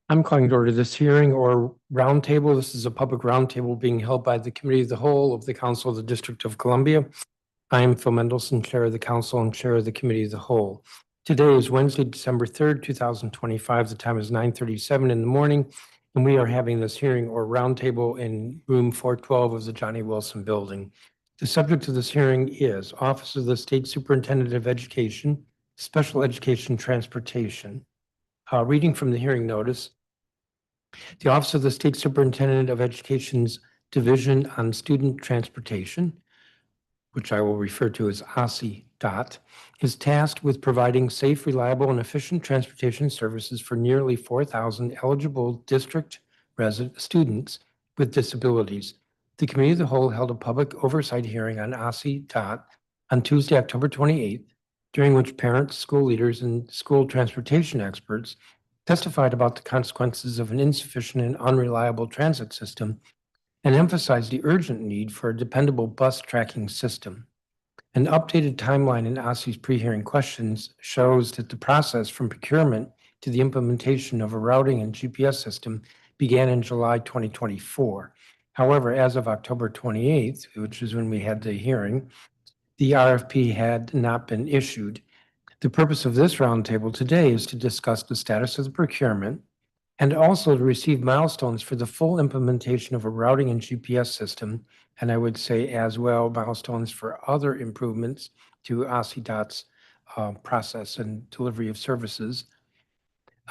I'm calling to order this hearing or roundtable. This is a public roundtable being held by the Committee of the Whole of the Council of the District of Columbia. I am Phil Mendelson, Chair of the Council and Chair of the Committee of the Whole. Today is Wednesday, December 3rd, 2025. The time is 9:37 in the morning, and we are having this hearing or roundtable in room 412 of the Johnny Wilson Building. The subject of this hearing is Office of the State Superintendent of Education, Special Education Transportation. Reading from the hearing notice, the Office of the State Superintendent of Education's Division on Student Transportation, which I will refer to as OSSE DOT, is tasked with providing safe, reliable, and efficient transportation services for nearly 4,000 eligible district resident students with disabilities. The Committee of the Whole held a public oversight hearing on OSSE DOT on Tuesday, October 28th, during which parents, school leaders, and school transportation experts testified about the consequences of an insufficient and unreliable transit system and emphasized the urgent need for a dependable bus tracking system. An updated timeline in OSSE's pre-hearing questions shows that the process from procurement to the implementation of a routing and GPS system began in July 2024. However, as of October 28th, which is when we had the hearing, the RFP had not been issued. The purpose of this roundtable today is to discuss the status of the procurement and also to receive milestones for the full implementation of a routing and GPS system, and I would say as well milestones for other improvements to OSSE DOT's process and delivery of services,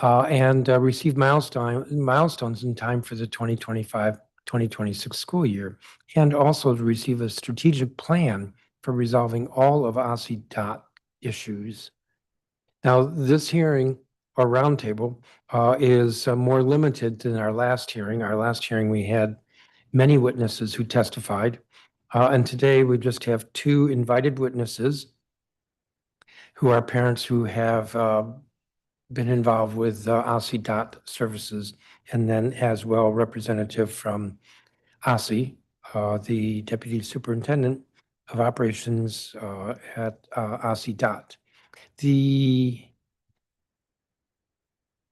and receive milestones in time for the 2025-2026 school year, and also to receive a strategic plan for resolving all of OSSE DOT issues. Now, this hearing or roundtable is more limited than our last hearing. Our last hearing, we had many witnesses who testified. And today we just have two invited witnesses who are parents who have been involved with OSSE DOT services, and then as well representative from OSSE, the Deputy Superintendent of Operations at OSSE DOT. The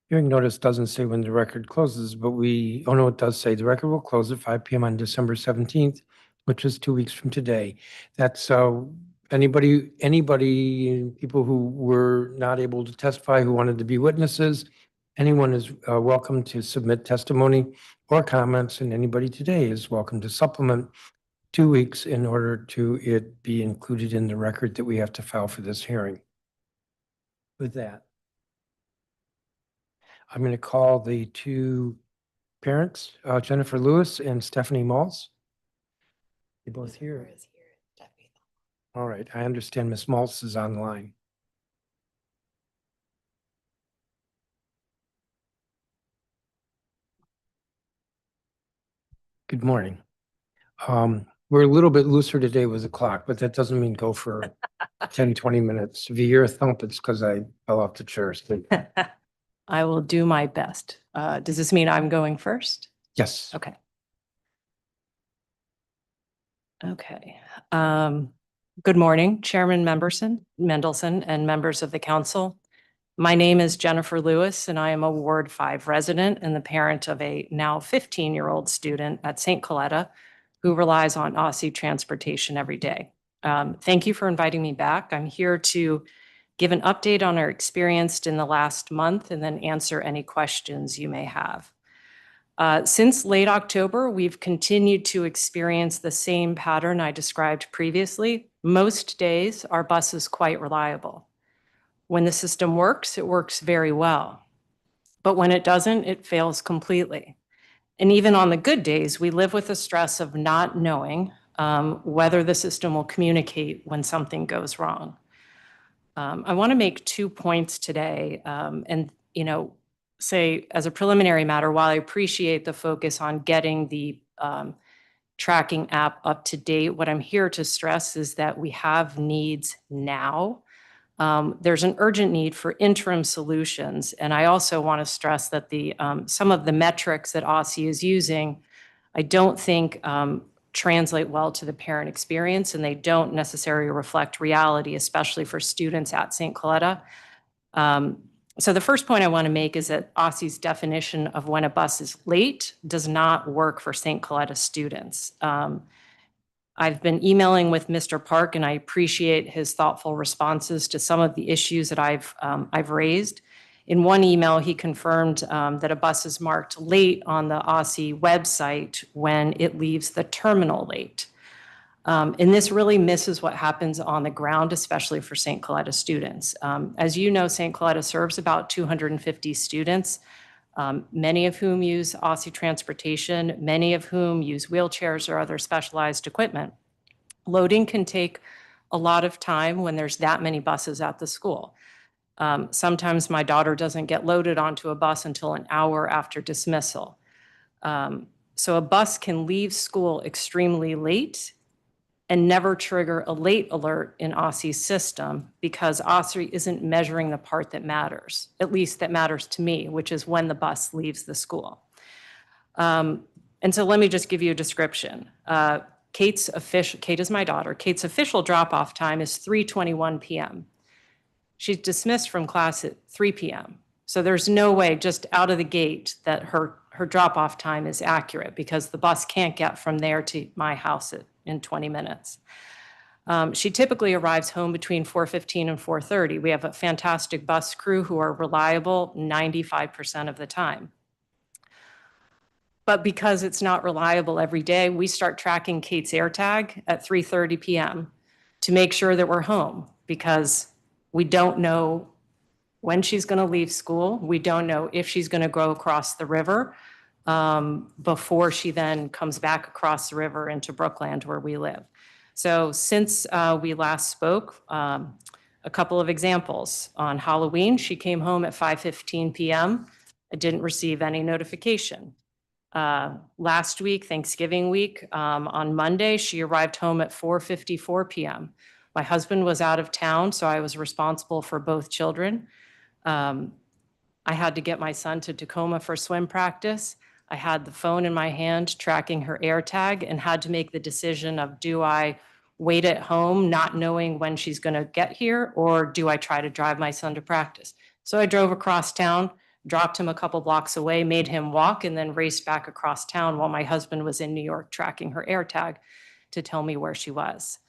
hearing notice doesn't say when the record closes, but oh no, it does say the record will close at 5 p.m. on December 17th, which is 2 weeks from today. That's anybody, people who were not able to testify, who wanted to be witnesses, anyone is welcome to submit testimony or comments, and anybody today is welcome to supplement 2 weeks in order to it be included in the record that we have to file for this hearing. With that, I'm going to call the two parents, Jennifer Lewis and Stephanie Maltz. They're both here. All right, I understand Ms. Maltz is online. Good morning. We're a little bit looser today with the clock, but that doesn't mean go for 10, 20 minutes. If you hear a thump, it's because I fell off the chair. I will do my best. Does this mean I'm going first? Yes. Okay. Okay. Good morning, Chairman Mendelson, and members of the council. My name is Jennifer Lewis, and I am a Ward 5 resident and the parent of a now 15-year-old student at St. Coletta who relies on OSSE transportation every day. Thank you for inviting me back. I'm here to give an update on our experience in the last month and then answer any questions you may have. Since late October, we've continued to experience the same pattern I described previously. Most days, our bus is quite reliable. When the system works, it works very well. But when it doesn't, it fails completely. And even on the good days, we live with the stress of not knowing whether the system will communicate when something goes wrong. I want to make 2 points today and, say as a preliminary matter, while I appreciate the focus on getting the tracking app up to date, what I'm here to stress is that we have needs now. There's an urgent need for interim solutions. And I also want to stress that some of the metrics that OSSE is using, I don't think translate well to the parent experience, and they don't necessarily reflect reality, especially for students at St. Coletta. So the first point I want to make is that OSSE's definition of when a bus is late does not work for St. Coletta students. I've been emailing with Mr. Park, and I appreciate his thoughtful responses to some of the issues that I've raised. In one email, he confirmed that a bus is marked late on the OSSE website when it leaves the terminal late. And this really misses what happens on the ground, especially for St. Coletta students. As you know, St. Coletta serves about 250 students, many of whom use OSSE transportation, many of whom use wheelchairs or other specialized equipment. Loading can take a lot of time when there's that many buses at the school. Sometimes my daughter doesn't get loaded onto a bus until an hour after dismissal. So a bus can leave school extremely late and never trigger a late alert in OSSE's system because OSSE isn't measuring the part that matters, at least that matters to me, which is when the bus leaves the school. And so let me just give you a description. Kate is my daughter. Kate's official drop-off time is 3:21 p.m. She's dismissed from class at 3 p.m. So there's no way just out of the gate that her drop-off time is accurate because the bus can't get from there to my house in 20 minutes. She typically arrives home between 4:15 and 4:30. We have a fantastic bus crew who are reliable 95% of the time. But because it's not reliable every day, we start tracking Kate's AirTag at 3:30 p.m. to make sure that we're home because we don't know when she's going to leave school. We don't know if she's going to go across the river before she then comes back across the river into Brookland where we live. So since we last spoke, a couple of examples. On Halloween, she came home at 5:15 p.m. I didn't receive any notification. Last week, Thanksgiving week, on Monday, she arrived home at 4:54 p.m. My husband was out of town, so I was responsible for both children. I had to get my son to Tacoma for swim practice. I had the phone in my hand tracking her AirTag and had to make the decision of, do I wait at home not knowing when she's going to get here, or do I try to drive my son to practice? So I drove across town, dropped him a couple blocks away, made him walk, and then raced back across town while my husband was in New York tracking her AirTag to tell me where she was.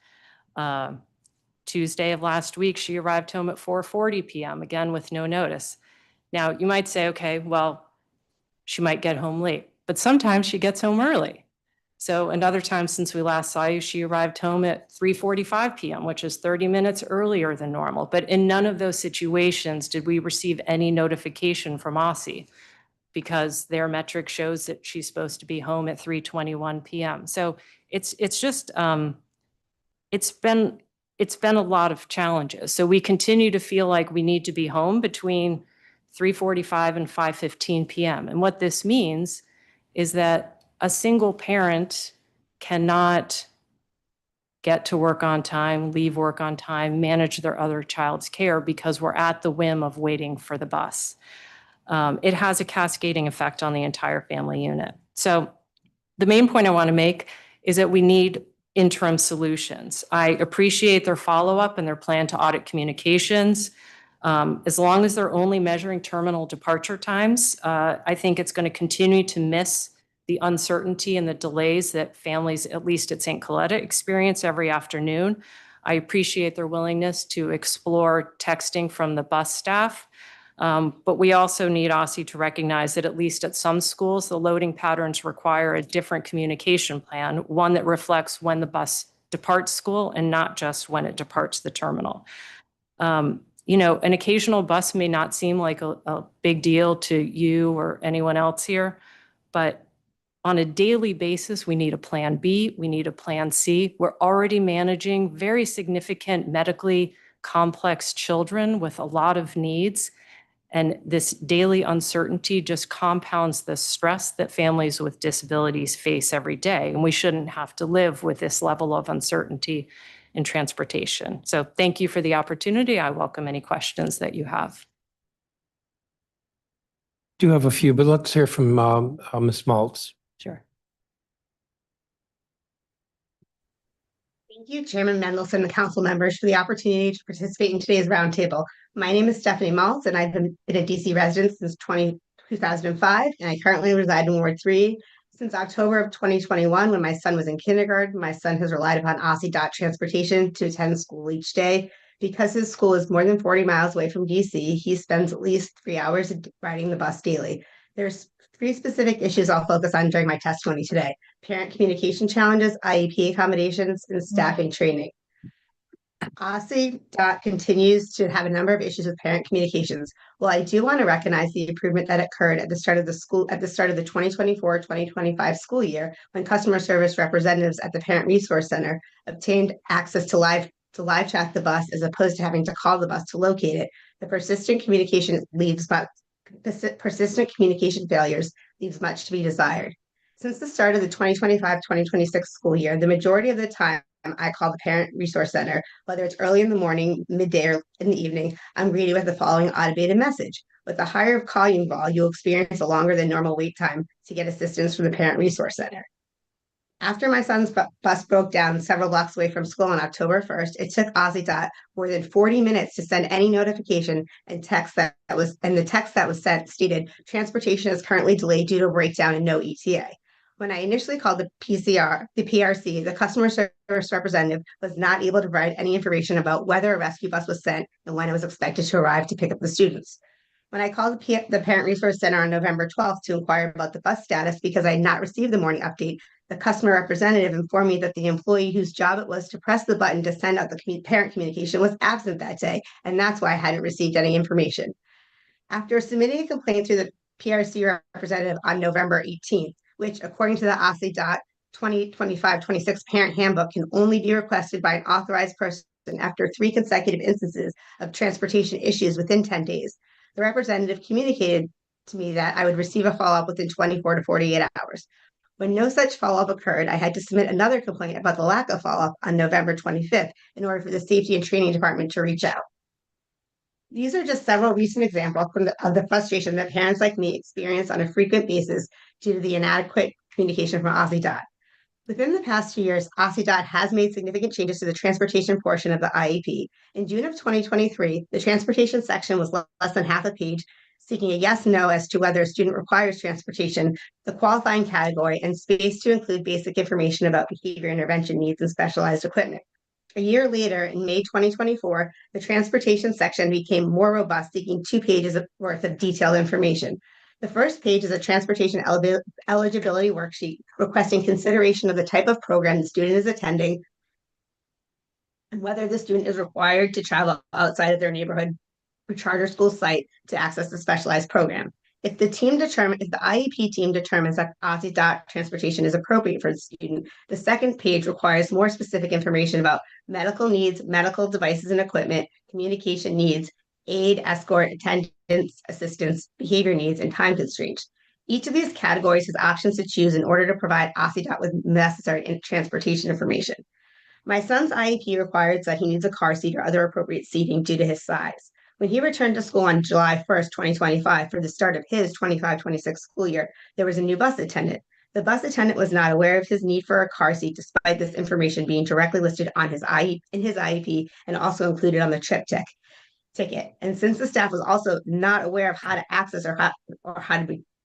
Tuesday of last week, she arrived home at 4:40 p.m., again with no notice. Now, you might say, okay, well, she might get home late, but sometimes she gets home early. So another time since we last saw you, she arrived home at 3:45 p.m., which is 30 minutes earlier than normal. But in none of those situations did we receive any notification from OSSE because their metric shows that she's supposed to be home at 3:21 p.m. So it's just, it's been a lot of challenges. So we continue to feel like we need to be home between 3:45 and 5:15 p.m. And what this means is that a single parent cannot get to work on time, leave work on time, manage their other child's care because we're at the whim of waiting for the bus. It has a cascading effect on the entire family unit. So the main point I want to make is that we need interim solutions. I appreciate their follow-up and their plan to audit communications. As long as they're only measuring terminal departure times, I think it's going to continue to miss the uncertainty and the delays that families, at least at St. Coletta, experience every afternoon. I appreciate their willingness to explore texting from the bus staff. But we also need OSSE to recognize that at least at some schools, the loading patterns require a different communication plan, one that reflects when the bus departs school and not just when it departs the terminal. You know, an occasional bus may not seem like a big deal to you or anyone else here, but on a daily basis, we need a plan B, we need a plan C. We're already managing very significant medically complex children with a lot of needs. And this daily uncertainty just compounds the stress that families with disabilities face every day. And we shouldn't have to live with this level of uncertainty in transportation. So thank you for the opportunity. I welcome any questions that you have. Do have a few, but let's hear from Ms. Maltz. Sure. Thank you, Chairman Mendelson, and council members for the opportunity to participate in today's roundtable. My name is Stephanie Maltz, and I've been a DC resident since 2005, and I currently reside in Ward 3. Since October of 2021, when my son was in kindergarten, my son has relied upon OSSE DOT transportation to attend school each day. Because his school is more than 40 miles away from DC, he spends at least 3 hours riding the bus daily. There's three specific issues I'll focus on during my testimony today: parent communication challenges, IEP accommodations, and staffing training. OSSE DOT continues to have a number of issues with parent communications. While I do want to recognize the improvement that occurred at the start of the 2024-2025 school year, when customer service representatives at the Parent Resource Center obtained access to live chat the bus as opposed to having to call the bus to locate it, the persistent communication failures leaves much to be desired. Since the start of the 2025-2026 school year, the majority of the time I call the Parent Resource Center, whether it's early in the morning, midday, or in the evening, I'm greeted with the following automated message. With the higher calling volume, you'll experience a longer than normal wait time to get assistance from the Parent Resource Center. After my son's bus broke down several blocks away from school on October 1st, it took OSSE DOT more than 40 minutes to send any notification, and the text that was sent stated, transportation is currently delayed due to a breakdown and no ETA. When I initially called the PRC, the customer service representative was not able to provide any information about whether a rescue bus was sent and when it was expected to arrive to pick up the students. When I called the Parent Resource Center on November 12th to inquire about the bus status because I had not received the morning update, the customer representative informed me that the employee whose job it was to press the button to send out the parent communication was absent that day, and that's why I hadn't received any information. After submitting a complaint to the PRC representative on November 18th, which, according to the OSSE DOT 2025-26 parent handbook, can only be requested by an authorized person after 3 consecutive instances of transportation issues within 10 days, the representative communicated to me that I would receive a follow-up within 24 to 48 hours. When no such follow-up occurred, I had to submit another complaint about the lack of follow-up on November 25th in order for the Safety and Training Department to reach out. These are just several recent examples of the frustration that parents like me experience on a frequent basis due to the inadequate communication from OSSE DOT. Within the past 2 years, OSSE DOT has made significant changes to the transportation portion of the IEP. In June of 2023, the transportation section was less than half a page, seeking a yes/no as to whether a student requires transportation, the qualifying category, and space to include basic information about behavior intervention needs and specialized equipment. A year later, in May 2024, the transportation section became more robust, seeking 2 pages worth of detailed information. The first page is a transportation eligibility worksheet requesting consideration of the type of program the student is attending and whether the student is required to travel outside of their neighborhood or charter school site to access the specialized program. If the IEP team determines that OSSE DOT transportation is appropriate for the student, the second page requires more specific information about medical needs, medical devices and equipment, communication needs, aid, escort, attendance, assistance, behavior needs, and time constraints. Each of these categories has options to choose in order to provide OSSE DOT with necessary transportation information. My son's IEP requires that he needs a car seat or other appropriate seating due to his size. When he returned to school on July 1st, 2025, for the start of his 25-26 school year, there was a new bus attendant. The bus attendant was not aware of his need for a car seat, despite this information being directly listed on his IEP and also included on the trip ticket. And since the staff was also not aware of how to access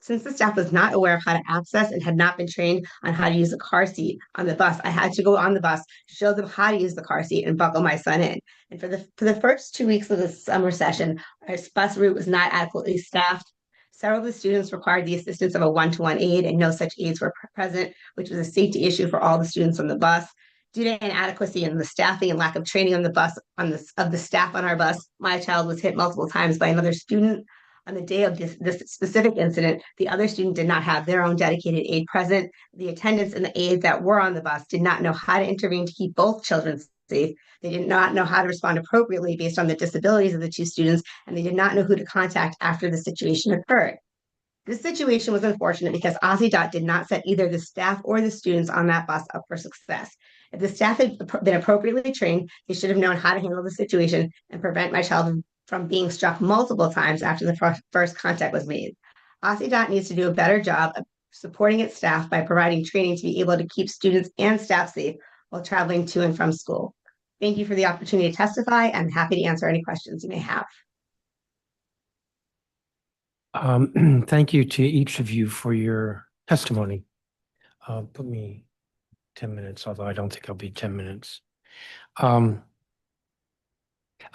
since the staff was not aware of how to access and had not been trained on how to use a car seat on the bus, I had to go on the bus, show them how to use the car seat, and buckle my son in. And for the first 2 weeks of the summer session, our bus route was not adequately staffed. Several of the students required the assistance of a one-to-one aide, and no such aides were present, which was a safety issue for all the students on the bus. Due to inadequacy in the staffing and lack of training on the bus of the staff on our bus, my child was hit multiple times by another student. On the day of this specific incident, the other student did not have their own dedicated aide present. The attendants and the aides that were on the bus did not know how to intervene to keep both children safe. They did not know how to respond appropriately based on the disabilities of the 2 students, and they did not know who to contact after the situation occurred. This situation was unfortunate because OSSE DOT did not set either the staff or the students on that bus up for success. If the staff had been appropriately trained, they should have known how to handle the situation and prevent my child from being struck multiple times after the first contact was made. OSSE DOT needs to do a better job of supporting its staff by providing training to be able to keep students and staff safe while traveling to and from school. Thank you for the opportunity to testify. I'm happy to answer any questions you may have. Thank you to each of you for your testimony. Put me 10 minutes, although I don't think I'll be 10 minutes.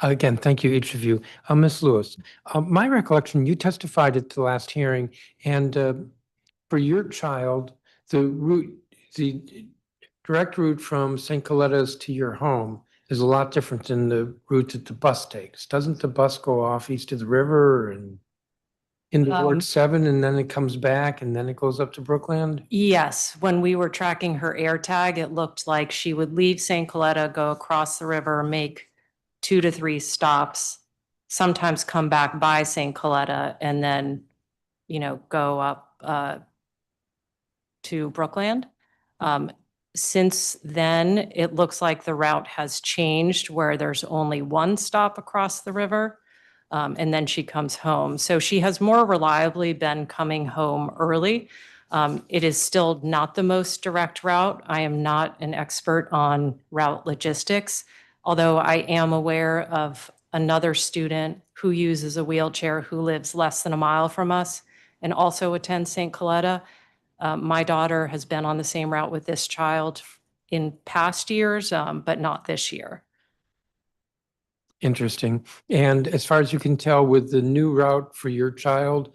Again, thank you, each of you. Ms. Lewis, my recollection, you testified at the last hearing, and for your child, the direct route from St. Coletta's to your home is a lot different than the route that the bus takes. Doesn't the bus go off east of the river and into Ward 7, and then it comes back, and then it goes up to Brookland? Yes, when we were tracking her air tag, it looked like she would leave St. Coletta, go across the river, make 2 to 3 stops, sometimes come back by St. Coletta, and then, go up to Brookland. Since then, it looks like the route has changed where there's only one stop across the river, and then she comes home. So she has more reliably been coming home early. It is still not the most direct route. I am not an expert on route logistics, although I am aware of another student who uses a wheelchair who lives less than a mile from us and also attends St. Coletta. My daughter has been on the same route with this child in past years, but not this year. Interesting. And as far as you can tell, with the new route for your child,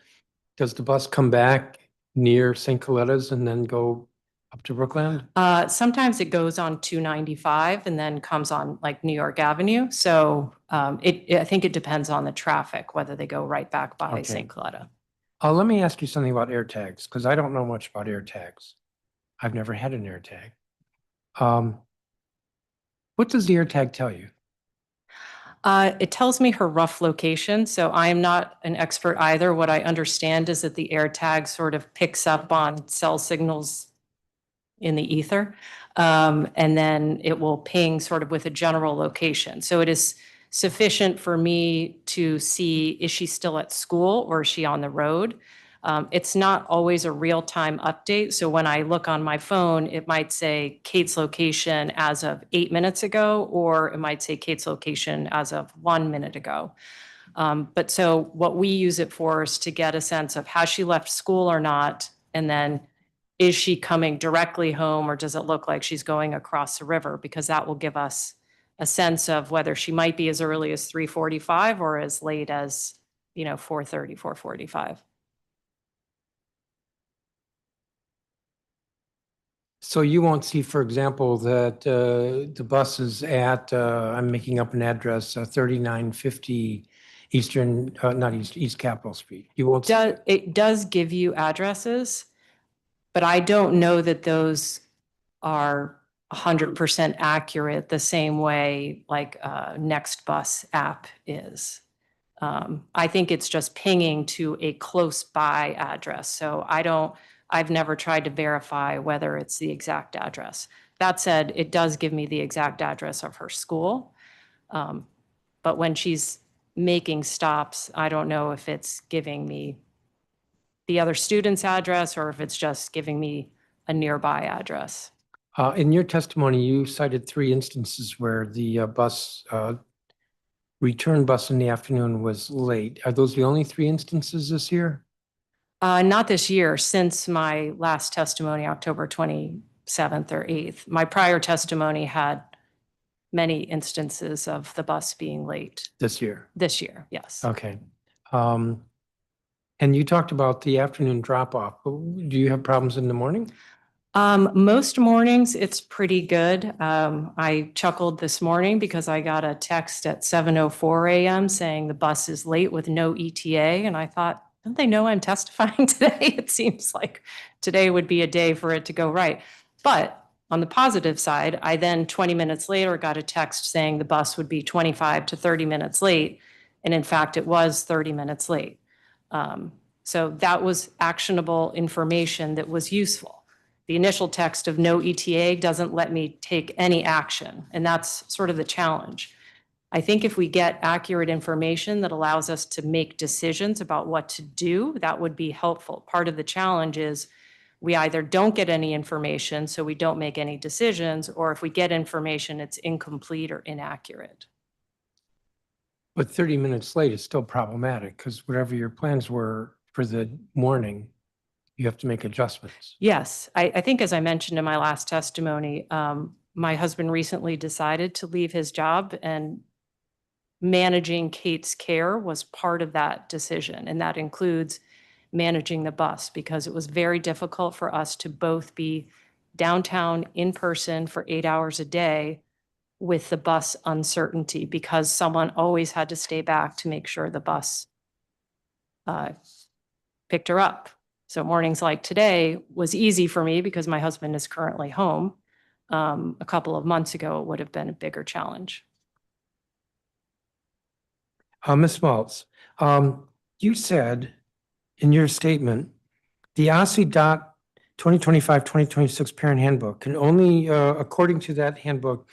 does the bus come back near St. Coletta's and then go up to Brookland? Sometimes it goes on 295 and then comes on like New York Avenue. So I think it depends on the traffic, whether they go right back by Okay. St. Coletta. Let me ask you something about air tags, because I don't know much about air tags. I've never had an air tag. What does the air tag tell you? It tells me her rough location, so I am not an expert either. What I understand is that the air tag sort of picks up on cell signals in the ether, and then it will ping sort of with a general location. So it is sufficient for me to see, is she still at school or is she on the road? It's not always a real-time update. So when I look on my phone, it might say Kate's location as of 8 minutes ago, or it might say Kate's location as of 1 minute ago. But so what we use it for is to get a sense of has she left school or not, and then is she coming directly home, or does it look like she's going across the river? Because that will give us a sense of whether she might be as early as 3:45 or as late as, 4:30, 4:45. So you won't see, for example, that the bus is at, I'm making up an address, 3950 not East Capitol Street. You won't. It does give you addresses, but I don't know that those are 100% accurate the same way like Next Bus app is. I think it's just pinging to a close by address. So I've never tried to verify whether it's the exact address. That said, it does give me the exact address of her school. But when she's making stops, I don't know if it's giving me the other student's address or if it's just giving me a nearby address. In your testimony, you cited 3 instances where the return bus in the afternoon was late. Are those the only 3 instances this year? Not this year, since my last testimony, October 27th or 8th. My prior testimony had many instances of the bus being late. This year? This year, yes. Okay. And you talked about the afternoon drop-off. Do you have problems in the morning? Most mornings, it's pretty good. I chuckled this morning because I got a text at 7:04 a.m. saying the bus is late with no ETA. And I thought, don't they know I'm testifying today? It seems like today would be a day for it to go right. But on the positive side, I then 20 minutes later got a text saying the bus would be 25 to 30 minutes late. And in fact, it was 30 minutes late. So that was actionable information that was useful. The initial text of no ETA doesn't let me take any action, and that's sort of the challenge. I think if we get accurate information that allows us to make decisions about what to do, that would be helpful. Part of the challenge is we either don't get any information, so we don't make any decisions, or if we get information, it's incomplete or inaccurate. But 30 minutes late is still problematic because whatever your plans were for the morning, you have to make adjustments. Yes, I think as I mentioned in my last testimony, my husband recently decided to leave his job, and managing Kate's care was part of that decision. And that includes managing the bus, because it was very difficult for us to both be downtown in person for 8 hours a day with the bus uncertainty, because someone always had to stay back to make sure the bus picked her up. So mornings like today was easy for me because my husband is currently home. A couple of months ago, it would have been a bigger challenge. Ms. Maltz, you said in your statement, the OSSE DOT 2025-2026 Parent Handbook can only, according to that handbook,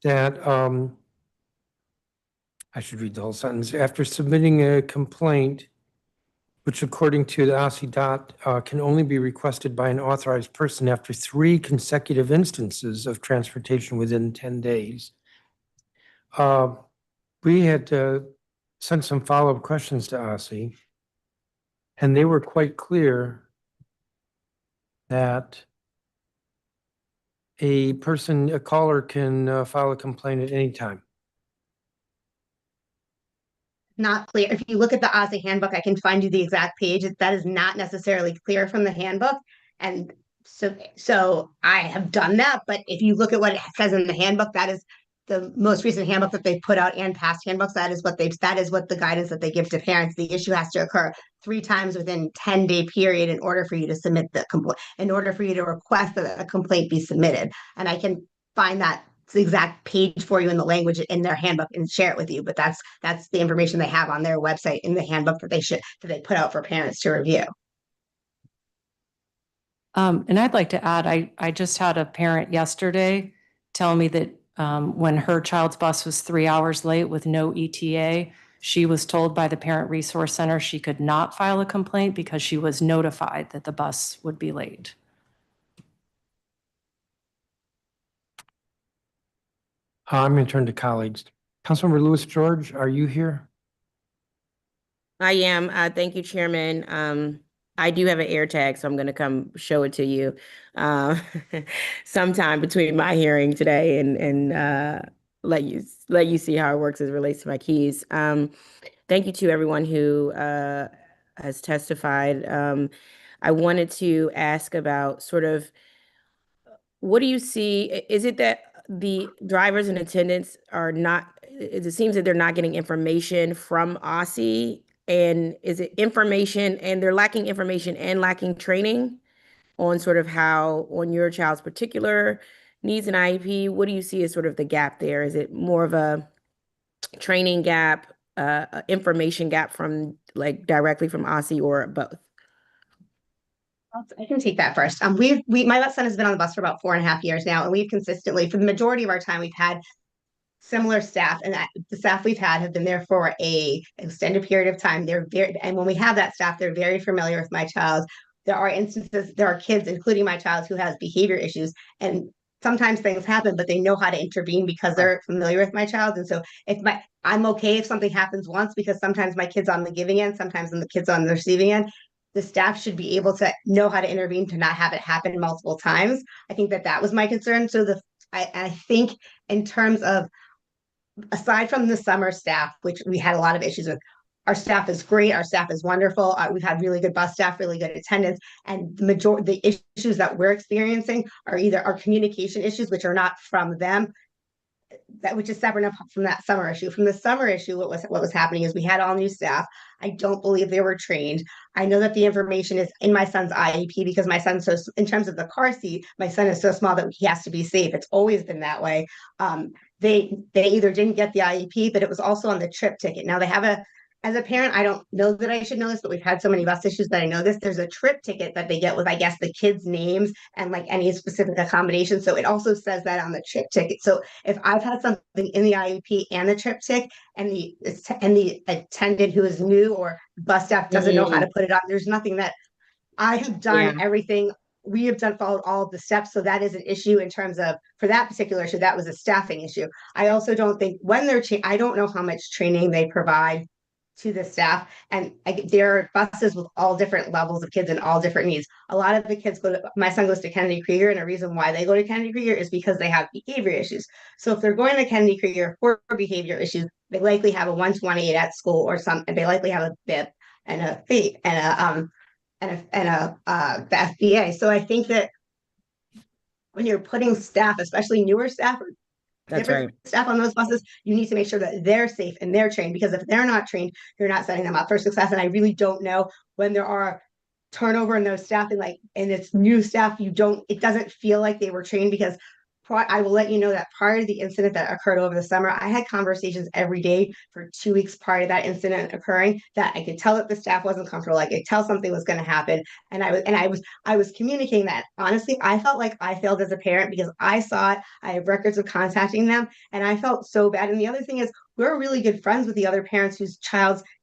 that I should read the whole sentence. After submitting a complaint, which according to the OSSE DOT can only be requested by an authorized person after 3 consecutive instances of transportation within 10 days. We had sent some follow-up questions to OSSE, and they were quite clear that a caller can file a complaint at any time. Not clear. If you look at the OSSE handbook, I can find you the exact page. That is not necessarily clear from the handbook. And so I have done that. But if you look at what it says in the handbook, that is the most recent handbook that they've put out, and past handbooks. That is what the guidance that they give to parents. The issue has to occur 3 times within 10-day period in order for you to submit the complaint, in order for you to request that a complaint be submitted. And I can find that the exact page for you in the language in their handbook and share it with you. But that's the information they have on their website in the handbook that they put out for parents to review. And I'd like to add, I just had a parent yesterday tell me that when her child's bus was 3 hours late with no ETA, she was told by the Parent Resource Center she could not file a complaint because she was notified that the bus would be late. I'm going to turn to colleagues. Councilmember Lewis George, are you here? I am. Thank you, Chairman. I do have an air tag, so I'm going to come show it to you sometime between my hearing today and let you see how it works as it relates to my keys. Thank you to everyone who has testified. I wanted to ask about sort of, what do you see? Is it that the drivers and attendants are not, it seems that they're not getting information from OSSE? And is it information and they're lacking information and lacking training on sort of how, on your child's particular needs and IEP? What do you see as sort of the gap there? Is it more of a training gap, information gap from directly from OSSE, or both? I can take that first. My son has been on the bus for about 4.5 years now, and we've consistently, for the majority of our time, we've had similar staff, and the staff we've had have been there for a extended period of time. And when we have that staff, they're very familiar with my child. There are kids, including my child, who has behavior issues, and sometimes things happen, but they know how to intervene because they're familiar with my child. And so I'm okay if something happens once, because sometimes my kid's on the giving end, sometimes the kid's on the receiving end. The staff should be able to know how to intervene to not have it happen multiple times. I think that was my concern. So I think in terms of, aside from the summer staff, which we had a lot of issues with, our staff is great. Our staff is wonderful. We've had really good bus staff, really good attendance. And the issues that we're experiencing are either our communication issues, which are not from them, which is separate from that summer issue. From the summer issue, what was happening is we had all new staff. I don't believe they were trained. I know that the information is in my son's IEP because my son's in terms of the car seat, my son is so small that he has to be safe. It's always been that way. They either didn't get the IEP, but it was also on the trip ticket. Now they have as a parent, I don't know that I should know this, but we've had so many bus issues that I know this. There's a trip ticket that they get with, I guess, the kids' names and any specific accommodation. So it also says that on the trip ticket. So if I've had something in the IEP and the trip ticket, and the attendant who is new or bus staff doesn't know how to put it on, there's nothing that I have done. Everything we have followed all of the steps. So that is an issue in terms of, for that particular issue, that was a staffing issue. I also don't think when they're, I don't know how much training they provide to the staff. And there are buses with all different levels of kids and all different needs. A lot of the kids my son goes to Kennedy Krieger, and a reason why they go to Kennedy Krieger is because they have behavior issues. So if they're going to Kennedy Krieger for behavior issues, they likely have a 128 at school or something. They likely have a BIP and a FAPE the FBA. So I think that when you're putting staff, especially newer staff or different staff on those buses, you need to make sure that they're safe and they're trained, because if they're not trained, you're not setting them up for success. And I really don't know when there are turnover in those staffing, and it's new staff, it doesn't feel like they were trained, because I will let you know that prior to the incident that occurred over the summer, I had conversations every day for 2 weeks prior to that incident occurring, that I could tell that the staff wasn't comfortable. I could tell something was going to happen. And I was communicating that. Honestly, I felt like I failed as a parent, because I saw it. I have records of contacting them, and I felt so bad. And the other thing is, we're really good friends with the other parents whose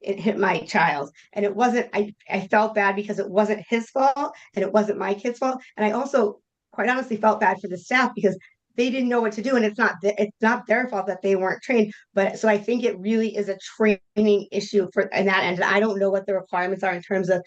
it hit my child. And it wasn't, I felt bad because it wasn't his fault and it wasn't my kid's fault. And I also quite honestly felt bad for the staff, because they didn't know what to do, and it's not their fault that they weren't trained. But so I think it really is a training issue in that end. And I don't know what the requirements are in terms of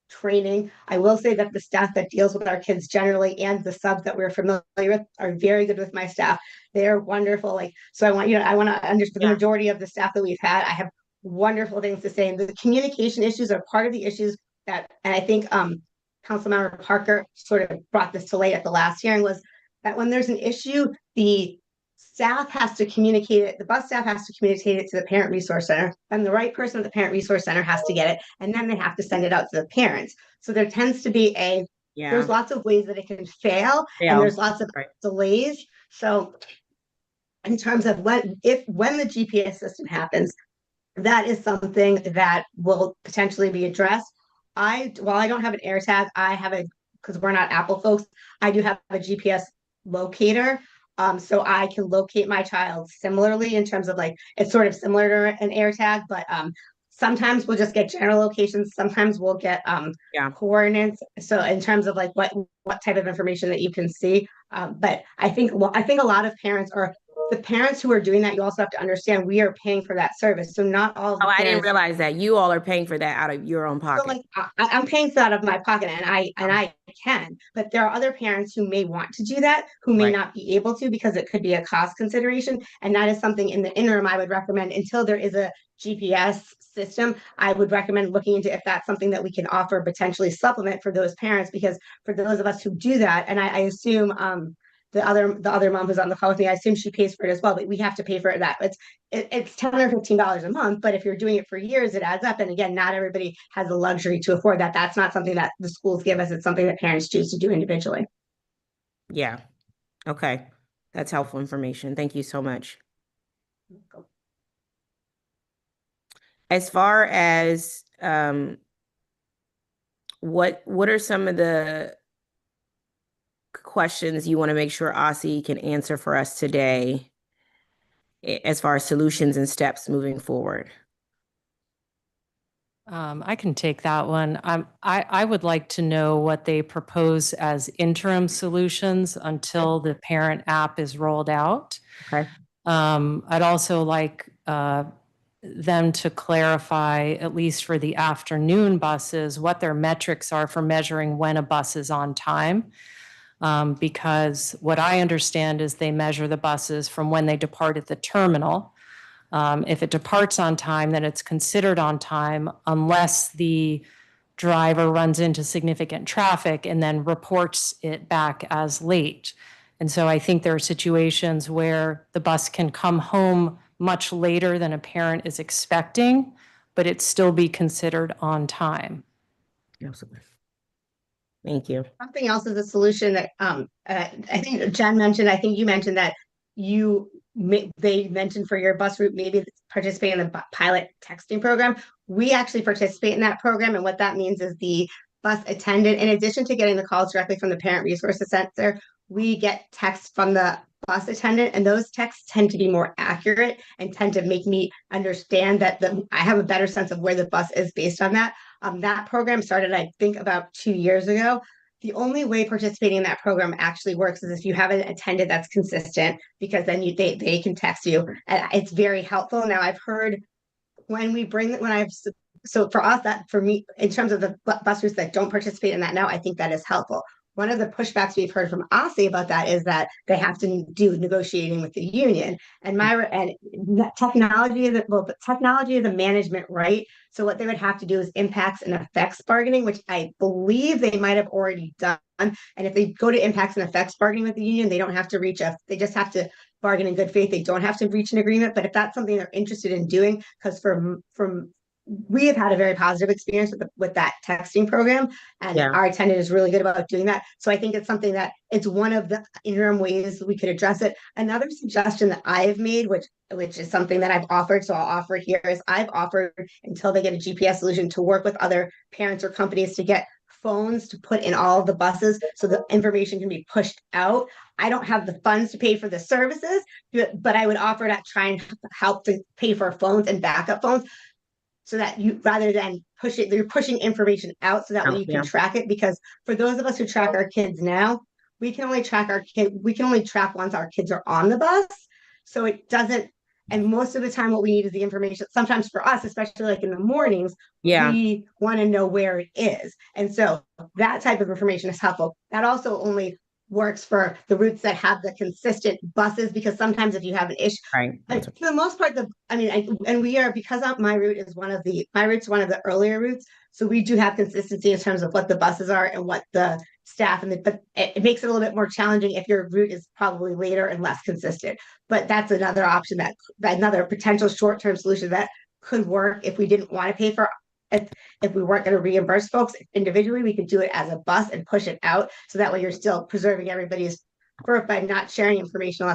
training. I will say that the staff that deals with our kids generally, and the subs that we're familiar with, are very good with my staff. They're wonderful. So I want to understand the majority of the staff that we've had. I have wonderful things to say. And the communication issues are part of the issues and I think Councilmember Parker sort of brought this to light at the last hearing, was that when there's an issue, the staff has to communicate it. The bus staff has to communicate it to the Parent Resource Center, and the right person at the Parent Resource Center has to get it, and then they have to send it out to the parents. So there tends to be there's lots of ways that it can fail, and there's lots of delays. So in terms of when the GPS system happens, that is something that will potentially be addressed. While I don't have an AirTag, I have because we're not Apple folks, I do have a GPS locator. So I can locate my child similarly in terms of it's sort of similar to an AirTag, but sometimes we'll just get general locations. Sometimes we'll get coordinates. So in terms of what type of information that you can see. But I think a lot of parents are, the parents who are doing that, you also have to understand we are paying for that service. So not all of the I didn't realize that you all are paying for that out of your own pocket. So I'm paying for that out of my pocket, and I can, but there are other parents who may want to do that, who may not be able to, because it could be a cost consideration. And that is something in the interim I would recommend, until there is a GPS system. I would recommend looking into if that's something that we can offer, potentially supplement for those parents, because for those of us who do that, and I assume the other mom who's on the call with me, I assume she pays for it as well, but we have to pay for that. It's $10 or $15 a month, but if you're doing it for years, it adds up. And again, not everybody has the luxury to afford that. That's not something that the schools give us. It's something that parents choose to do individually. Yeah. Okay. That's helpful information. Thank you so much. As far as what are some of the questions you want to make sure OSSE can answer for us today, as far as solutions and steps moving forward? I can take that one. I would like to know what they propose as interim solutions until the parent app is rolled out. Okay. I'd also like them to clarify, at least for the afternoon buses, what their metrics are for measuring when a bus is on time. Because what I understand is they measure the buses from when they depart at the terminal. If it departs on time, then it's considered on time unless the driver runs into significant traffic and then reports it back as late. And so I think there are situations where the bus can come home much later than a parent is expecting, but it still be considered on time. Absolutely. Thank you. Something else is a solution that I think Jen mentioned. I think you mentioned that they mentioned for your bus route, maybe participate in the pilot texting program. We actually participate in that program. And what that means is the bus attendant, in addition to getting the calls directly from the Parent Resources Center, we get texts from the bus attendant, and those texts tend to be more accurate and tend to make me understand that I have a better sense of where the bus is based on that. That program started, I think, about 2 years ago. The only way participating in that program actually works is if you have an attendant that's consistent, because then they can text you. And it's very helpful. Now I've heard so for us, that for me, in terms of the bus routes that don't participate in that now, I think that is helpful. One of the pushbacks we've heard from OSSE about that is that they have to do negotiating with the union. And technology is a management right. So what they would have to do is impacts and effects bargaining, which I believe they might have already done. And if they go to impacts and effects bargaining with the union, they don't have to they just have to bargain in good faith. They don't have to reach an agreement. But if that's something they're interested in doing, because we have had a very positive experience with that texting program, and our attendant is really good about doing that. So I think it's something that it's one of the interim ways we could address it. Another suggestion that I've made, which is something that I've offered, so I'll offer it here, is I've offered, until they get a GPS solution, to work with other parents or companies to get phones to put in all of the buses so the information can be pushed out. I don't have the funds to pay for the services, but I would offer to try and help to pay for phones and backup phones, so that you, rather than you're pushing information out so that way you can track it. Because for those of us who track our kids now, we can only track once our kids are on the bus. So it doesn't, and most of the time what we need is the information. Sometimes for us, especially like in the mornings, we want to know where it is. And so that type of information is helpful. That also only works for the routes that have the consistent buses, because sometimes if you have an issue, for the most part, my route's one of the earlier routes, so we do have consistency in terms of what the buses are and what the staff but it makes it a little bit more challenging if your route is probably later and less consistent. But that's another option, that another potential short-term solution that could work if we didn't want to pay for. If we weren't going to reimburse folks individually, we could do it as a bus and push it out. So that way you're still preserving everybody's work by not sharing information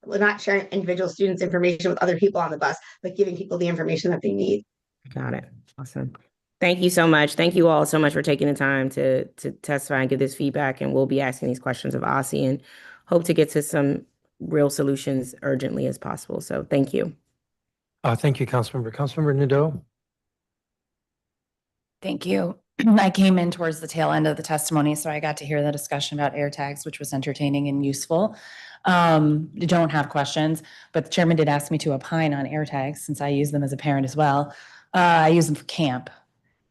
not sharing individual students' information with other people on the bus, but giving people the information that they need. Got it. Awesome. Thank you so much. Thank you all so much for taking the time to testify and give this feedback. And we'll be asking these questions of OSSE and hope to get to some real solutions urgently as possible. So thank you. Thank you, Councilmember. Councilmember Nadeau. Thank you. I came in towards the tail end of the testimony, so I got to hear the discussion about air tags, which was entertaining and useful. Don't have questions, but the chairman did ask me to opine on air tags since I use them as a parent as well. I use them for camp,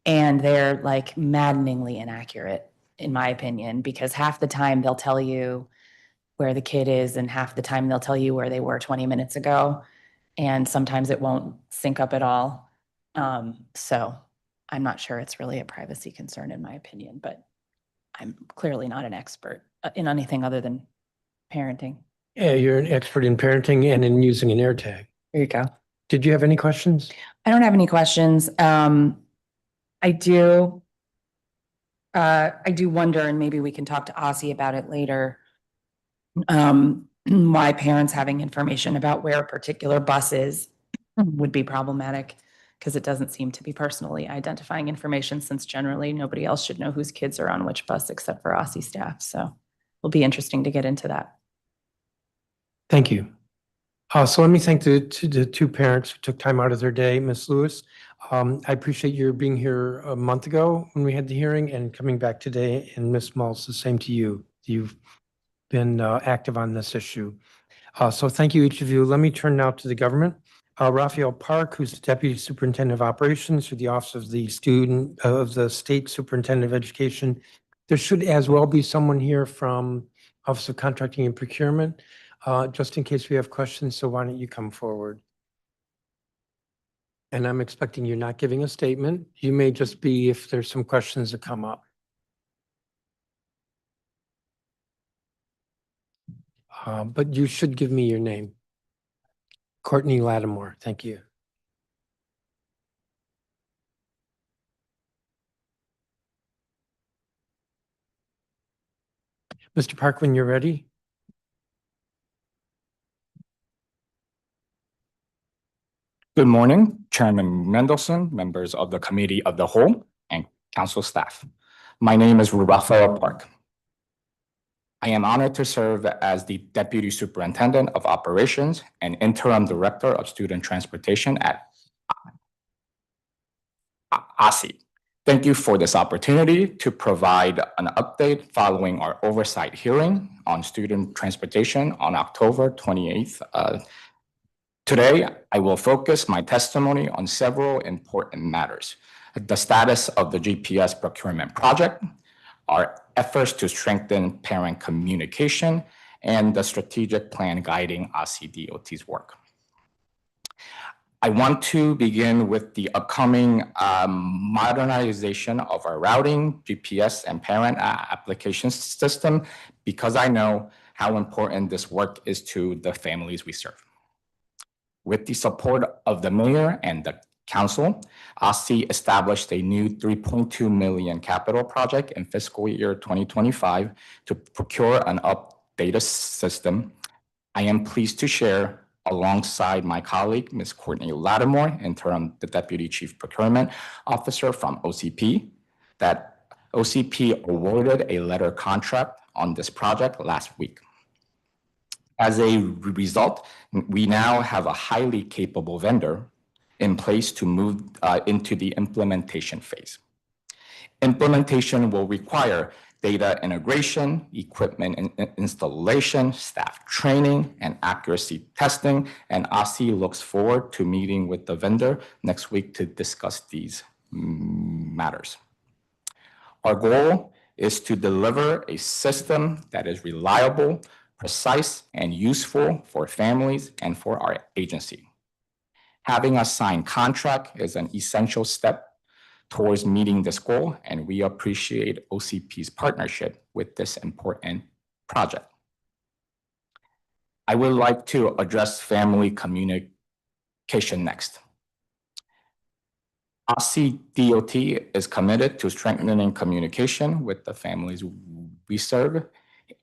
and they're like maddeningly inaccurate, in my opinion, because half the time they'll tell you where the kid is, and half the time they'll tell you where they were 20 minutes ago, and sometimes it won't sync up at all. So I'm not sure it's really a privacy concern, in my opinion, but I'm clearly not an expert in anything other than parenting. Yeah, you're an expert in parenting and in using an AirTag. There you go. Did you have any questions? I don't have any questions. I do wonder, and maybe we can talk to OSSE about it later, why parents having information about where a particular bus is would be problematic, because it doesn't seem to be personally identifying information, since generally nobody else should know whose kids are on which bus except for OSSE staff. So it'll be interesting to get into that. Thank you. So let me thank the two parents who took time out of their day. Ms. Lewis, I appreciate your being here a month ago when we had the hearing and coming back today. And Ms. Maltz, the same to you. You've been active on this issue. So thank you, each of you. Let me turn now to the government. Raphael Park, who's the Deputy Superintendent of Operations for the Office of the State Superintendent of Education. There should as well be someone here from Office of Contracting and Procurement, just in case we have questions. So why don't you come forward? And I'm expecting you're not giving a statement. You may just be if there's some questions that come up. But you should give me your name. Courtney Lattimore, thank you. Mr. Park, when you're ready. Good morning, Chairman Mendelson, members of the Committee of the Whole, and Council staff. My name is Raphael Park. I am honored to serve as the Deputy Superintendent of Operations and Interim Director of Student Transportation at OSSE. Thank you for this opportunity to provide an update following our oversight hearing on student transportation on October 28th. Today, I will focus my testimony on several important matters: the status of the GPS procurement project, our efforts to strengthen parent communication, and the strategic plan guiding OSSE DOT's work. I want to begin with the upcoming modernization of our routing, GPS, and parent application system, because I know how important this work is to the families we serve. With the support of the mayor and the council, OSSE established a new $3.2 million capital project in fiscal year 2025 to procure an updated system. I am pleased to share, alongside my colleague, Ms. Courtney Lattimore, interim the Deputy Chief Procurement Officer from OCP, that OCP awarded a letter contract on this project last week. As a result, we now have a highly capable vendor in place to move into the implementation phase. Implementation will require data integration, equipment installation, staff training, and accuracy testing, and OSSE looks forward to meeting with the vendor next week to discuss these matters. Our goal is to deliver a system that is reliable, precise, and useful for families and for our agency. Having a signed contract is an essential step towards meeting this goal, and we appreciate OCP's partnership with this important project. I would like to address family communication next. OSSE DOT is committed to strengthening communication with the families we serve,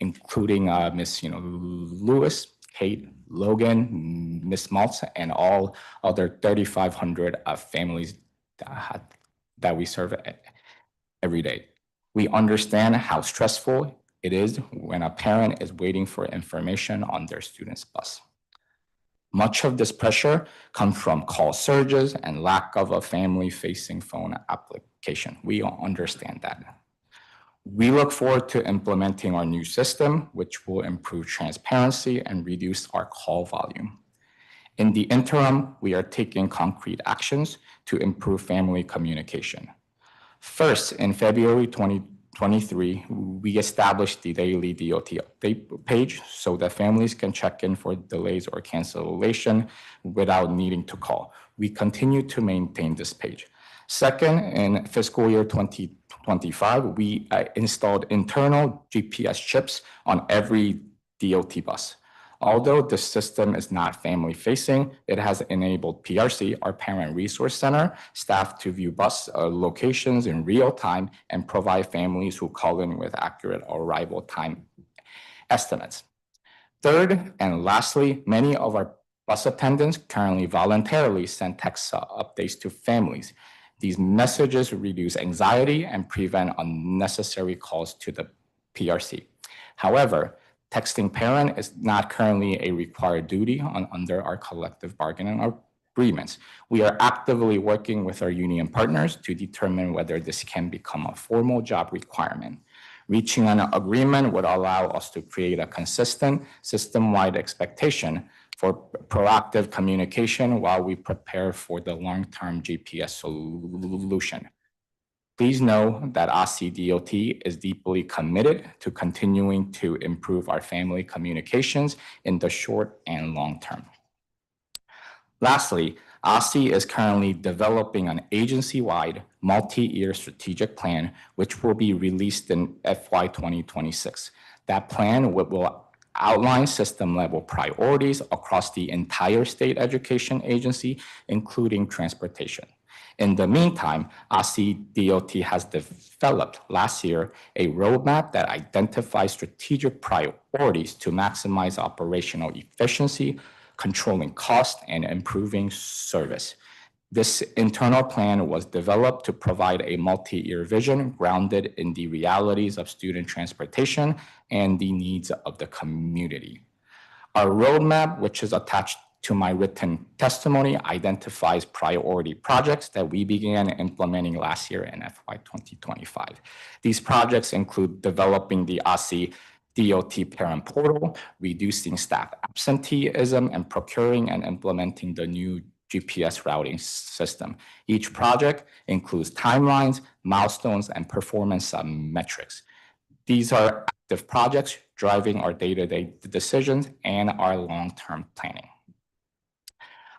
including Ms. Lewis, Kate, Logan, Ms. Maltz, and all other 3,500 families that we serve every day. We understand how stressful it is when a parent is waiting for information on their student's bus. Much of this pressure comes from call surges and lack of a family-facing phone application. We all understand that. We look forward to implementing our new system, which will improve transparency and reduce our call volume. In the interim, we are taking concrete actions to improve family communication. First, in February 2023, we established the daily DOT update page so that families can check in for delays or cancellation without needing to call. We continue to maintain this page. Second, in fiscal year 2025, we installed internal GPS chips on every DOT bus. Although the system is not family-facing, it has enabled PRC, our Parent Resource Center, staff to view bus locations in real time and provide families who call in with accurate arrival time estimates. Third, and lastly, many of our bus attendants currently voluntarily send text updates to families. These messages reduce anxiety and prevent unnecessary calls to the PRC. However, texting parent is not currently a required duty under our collective bargaining agreements. We are actively working with our union partners to determine whether this can become a formal job requirement. Reaching an agreement would allow us to create a consistent system-wide expectation for proactive communication while we prepare for the long-term GPS solution. Please know that OSSE DOT is deeply committed to continuing to improve our family communications in the short and long term. Lastly, OSSE is currently developing an agency-wide multi-year strategic plan, which will be released in FY 2026. That plan will outline system-level priorities across the entire state education agency, including transportation. In the meantime, OSSE DOT has developed last year a roadmap that identifies strategic priorities to maximize operational efficiency, controlling cost, and improving service. This internal plan was developed to provide a multi-year vision grounded in the realities of student transportation and the needs of the community. Our roadmap, which is attached to my written testimony identifies priority projects that we began implementing last year in FY 2025. These projects include developing the OSSE DOT parent portal, reducing staff absenteeism, and procuring and implementing the new GPS routing system. Each project includes timelines, milestones, and performance metrics. These are active projects driving our day-to-day decisions and our long-term planning.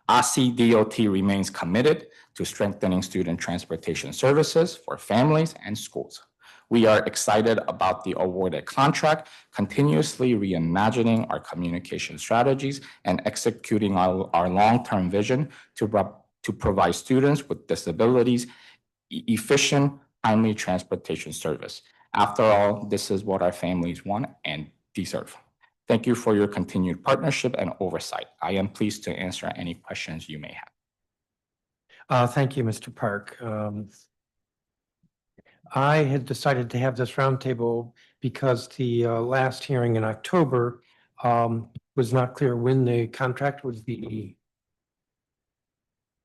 OSSE DOT remains committed to strengthening student transportation services for families and schools. We are excited about the awarded contract, continuously reimagining our communication strategies and executing our long-term vision to provide students with disabilities efficient, timely transportation service. After all, this is what our families want and deserve. Thank you for your continued partnership and oversight. I am pleased to answer any questions you may have. Thank you, Mr. Park. I had decided to have this roundtable because the last hearing in October was not clear when the contract would be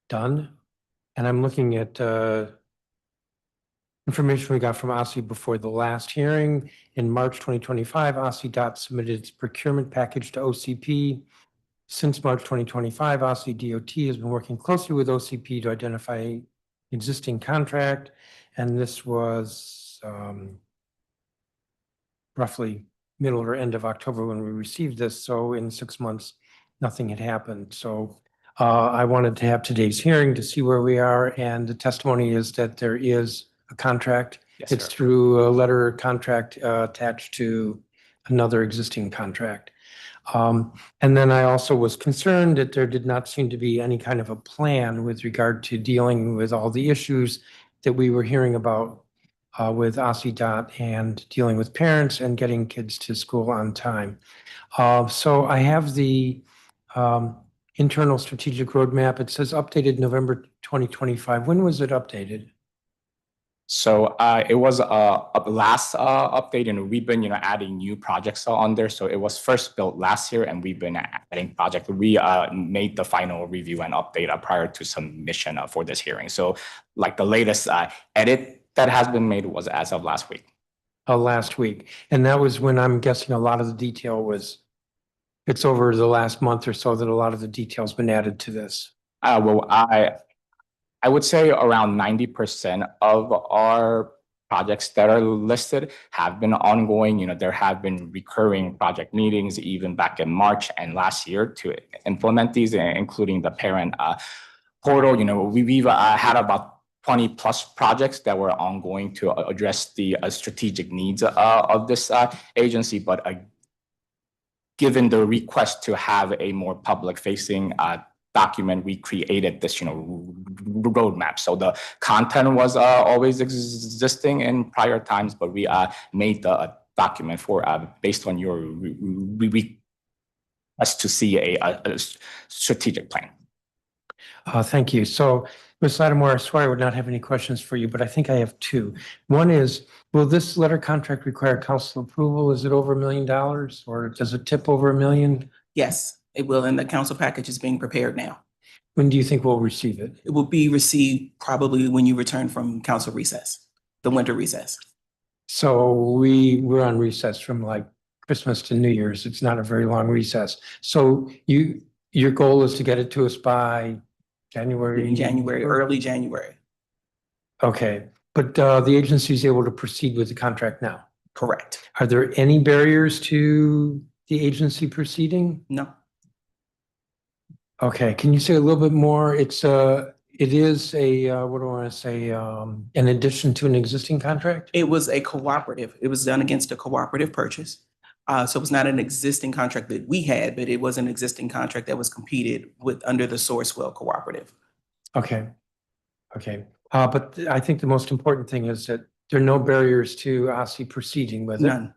done. And I'm looking at information we got from OSSE before the last hearing. In March 2025, OSSE DOT submitted its procurement package to OCP. Since March 2025, OSSE DOT has been working closely with OCP to identify existing contract. And this was roughly middle or end of October when we received this. So in 6 months, nothing had happened. So I wanted to have today's hearing to see where we are. And the testimony is that there is a contract. Yes, It's sir. through a letter contract attached to another existing contract. And then I also was concerned that there did not seem to be any kind of a plan with regard to dealing with all the issues that we were hearing about with OSSE DOT and dealing with parents and getting kids to school on time. So I have the internal strategic roadmap. It says updated November 2025. When was it updated? So it was last update, and we've been adding new projects on there. So it was first built last year, and we've been adding projects. We made the final review and update prior to submission for this hearing. So like the latest edit that has been made was as of last week. Last week. And that was when I'm guessing a lot of the detail was, it's over the last month or so that a lot of the detail's been added to this. Well, I would say around 90% of our projects that are listed have been ongoing. There have been recurring project meetings even back in March and last year to implement these, including the parent portal. We've had about 20 plus projects that were ongoing to address the strategic needs of this agency. But given the request to have a more public facing document, we created this, roadmap. So the content was always existing in prior times, but we made the document for based on your request to see a strategic plan. Thank you. So, Ms. Lattimore, I swear I would not have any questions for you, but I think I have two. One is, will this letter contract require council approval? Is it over $1 million, or does it tip over $1 million? Yes, it will, and the council package is being prepared now. When do you think we'll receive it? It will be received probably when you return from council recess, the winter recess. So we're on recess from like Christmas to New Year's. It's not a very long recess. So your goal is to get it to us by January? In January, early January. Okay, but the agency is able to proceed with the contract now. Correct. Are there any barriers to the agency proceeding? No. Okay, can you say a little bit more? It is a, what do I want to say, in addition to an existing contract? It was a cooperative. It was done against a cooperative purchase. So it was not an existing contract that we had, but it was an existing contract that was competed with under the Sourcewell Cooperative. Okay, okay. But I think the most important thing is that there are no barriers to OSSE proceeding with it. None.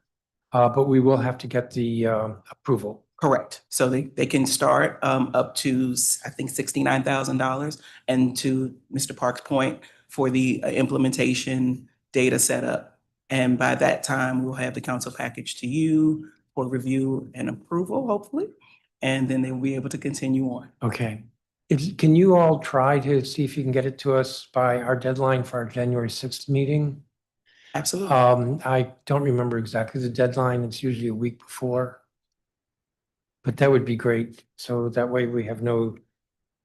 But we will have to get the approval. Correct. So they can start up to, I think, $69,000. And to Mr. Park's point, for the implementation data setup. And by that time, we'll have the council package to you for review and approval, hopefully. and then they will be able to continue on. Okay. Can you all try to see if you can get it to us by our deadline for our January 6th meeting? Absolutely. I don't remember exactly the deadline. It's usually a week before. But that would be great. So that way we have no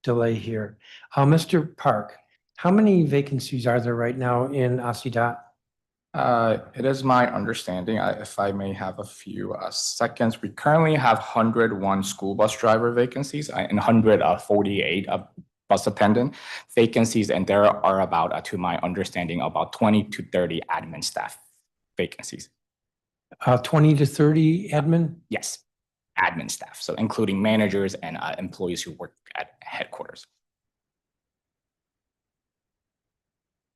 delay here. Mr. Park, how many vacancies are there right now in OSSE DOT? It is my understanding, if I may have a few seconds, we currently have 101 school bus driver vacancies and 148 bus attendant vacancies, and there are about, to my understanding, about 20 to 30 admin staff vacancies. 20 to 30 admin? Yes, admin staff, so including managers and employees who work at headquarters.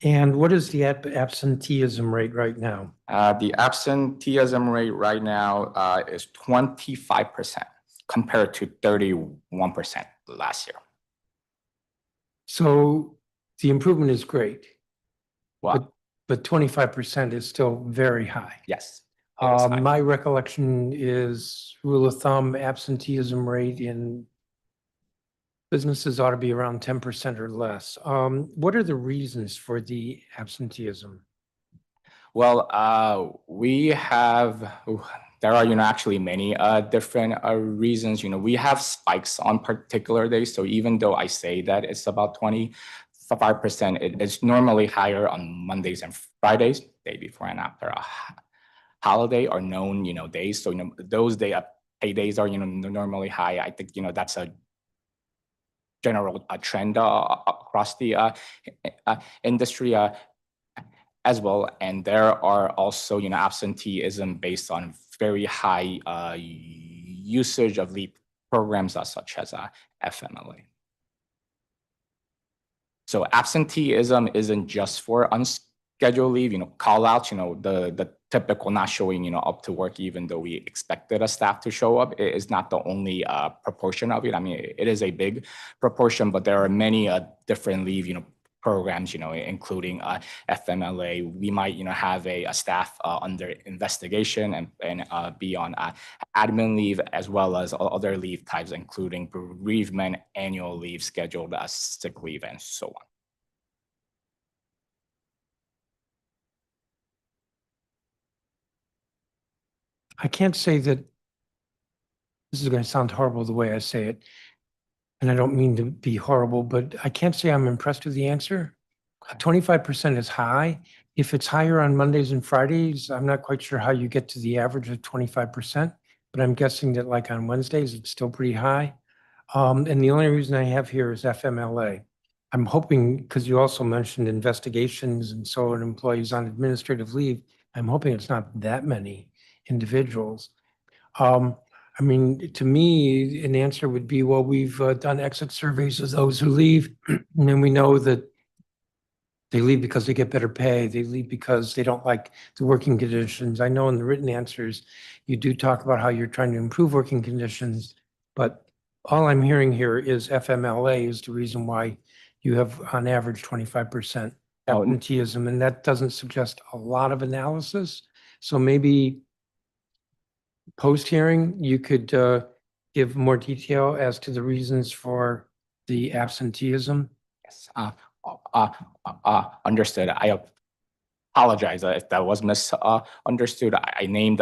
And what is the absenteeism rate right now? The absenteeism rate right now is 25% compared to 31% last year. So the improvement is great, Well, but 25% is still very high. yes. It is high. My recollection is rule of thumb absenteeism rate in businesses ought to be around 10% or less. What are the reasons for the absenteeism? Well, we have, there are, actually many different reasons. We have spikes on particular days. So even though I say that it's about 25%, it's normally higher on Mondays and Fridays, day before and after a holiday or known, days. So, those paydays are, normally high. I think, that's a general trend across the industry as well. And there are also, absenteeism based on very high usage of leave programs such as FMLA. So absenteeism isn't just for unscheduled leave, call outs, the typical not showing, up to work, even though we expected a staff to show up. It is not the only proportion of it. I mean, it is a big proportion, but there are many different leave, programs, including FMLA. We might, have a staff under investigation and be on admin leave, as well as other leave types, including bereavement, annual leave, scheduled sick leave, and so on. I can't say that this is going to sound horrible the way I say it, and I don't mean to be horrible, but I can't say I'm impressed with the answer. 25% is high. If it's higher on Mondays and Fridays, I'm not quite sure how you get to the average of 25%, but I'm guessing that like on Wednesdays, it's still pretty high. And the only reason I have here is FMLA. I'm hoping, because you also mentioned investigations and so on, employees on administrative leave, I'm hoping it's not that many individuals. I mean, to me, an answer would be, well, we've done exit surveys of those who leave, and then we know that they leave because they get better pay. They leave because they don't like the working conditions. I know in the written answers, you do talk about how you're trying to improve working conditions, but all I'm hearing here is FMLA is the reason why you have on average 25% absenteeism, and that doesn't suggest a lot of analysis. So maybe post-hearing, you could give more detail as to the reasons for the absenteeism. Yes. Understood. I apologize if that was misunderstood. I named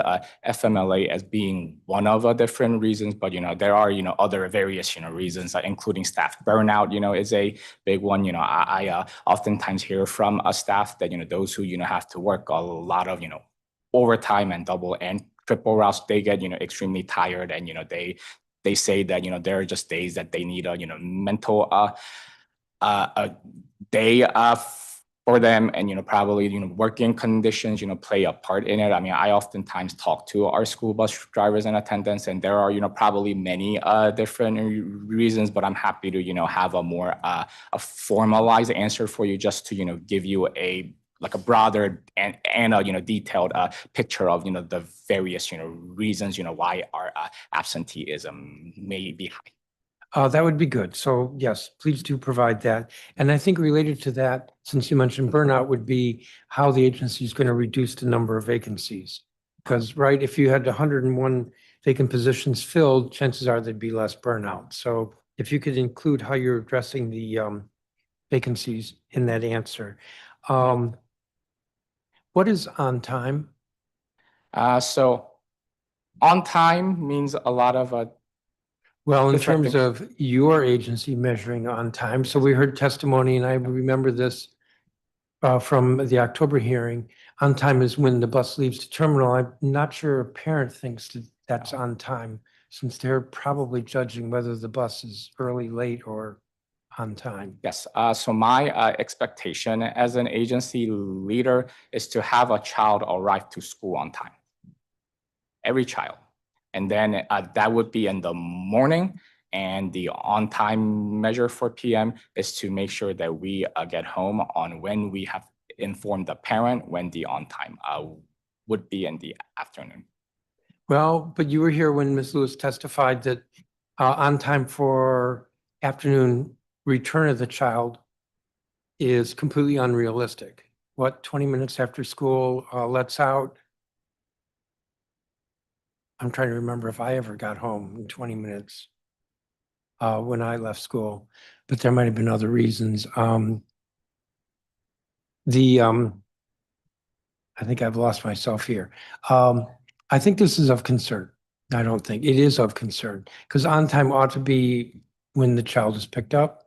FMLA as being one of the different reasons, but there are other various reasons, including staff burnout. Is a big one. I oftentimes hear from staff that those who have to work a lot of overtime and double and triple routes, they get extremely tired, and they say that there are just days that they need a mental a day for them, and probably working conditions play a part in it. I mean, I oftentimes talk to our school bus drivers and attendants, and there are probably many different reasons, but I'm happy to have a more a formalized answer for you, just to give you a broader and a detailed picture of the various reasons why our absenteeism may be high. That would be good. So yes, please do provide that. And I think related to that, since you mentioned burnout, would be how the agency is going to reduce the number of vacancies. Because, right, if you had 101 vacant positions filled, chances are there'd be less burnout. So if you could include how you're addressing the vacancies in that answer. What is on time? So on time means a lot of, Well, in different terms things. of your agency measuring on time, so we heard testimony, and I remember this from the October hearing. On time is when the bus leaves the terminal. I'm not sure a parent thinks that that's on time, since they're probably judging whether the bus is early, late, or on time. Yes, so my expectation as an agency leader is to have a child arrive to school on time. Every child. And then that would be in the morning. And the on-time measure for PM is to make sure that we get home on when we have informed the parent when the on-time would be in the afternoon. Well, but you were here when Ms. Lewis testified that on time for afternoon return of the child is completely unrealistic. What, 20 minutes after school lets out? I'm trying to remember if I ever got home in 20 minutes when I left school, but there might have been other reasons. I think I've lost myself here. I think this is of concern. I don't think it is of concern, because on time ought to be when the child is picked up.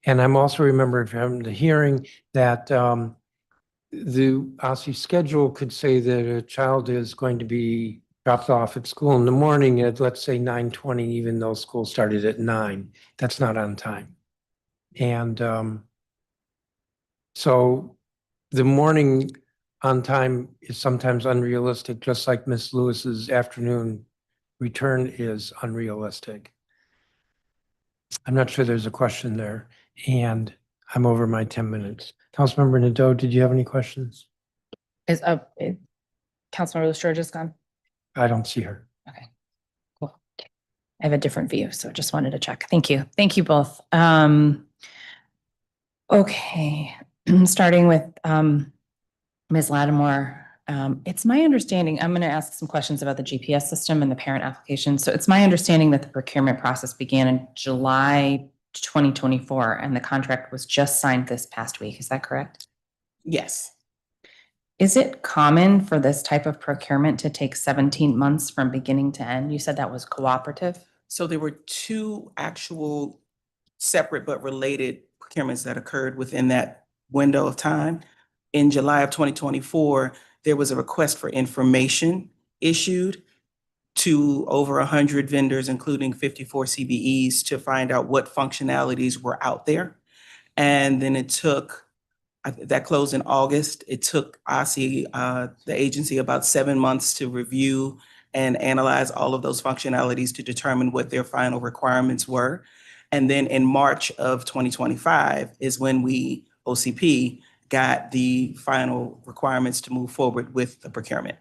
And I'm also remembering from the hearing that the OSSE schedule could say that a child is going to be dropped off at school in the morning at, let's say, 9:20, even though school started at 9. That's not on time. And so the morning on time is sometimes unrealistic, just like Miss Lewis's afternoon return is unrealistic. I'm not sure there's a question there, and I'm over my 10 minutes. Councilmember Nadeau, did you have any questions? Is Councilmember LaStroh just gone? I don't see her. Okay, cool. I have a different view, so just wanted to check. Thank you. Thank you both. Okay, starting with Ms. Lattimore. It's my understanding, I'm going to ask some questions about the GPS system and the parent application. So it's my understanding that the procurement process began in July 2024 and the contract was just signed this past week. Is that correct? Yes. Is it common for this type of procurement to take 17 months from beginning to end? You said that was cooperative. So there were two actual separate but related procurements that occurred within that window of time. In July of 2024, there was a request for information issued to over 100 vendors, including 54 CBEs, to find out what functionalities were out there. And then it took, that closed in August. It took OSSE, the agency, about 7 months to review and analyze all of those functionalities to determine what their final requirements were. And then in March of 2025 is when we, OCP, got the final requirements to move forward with the procurement,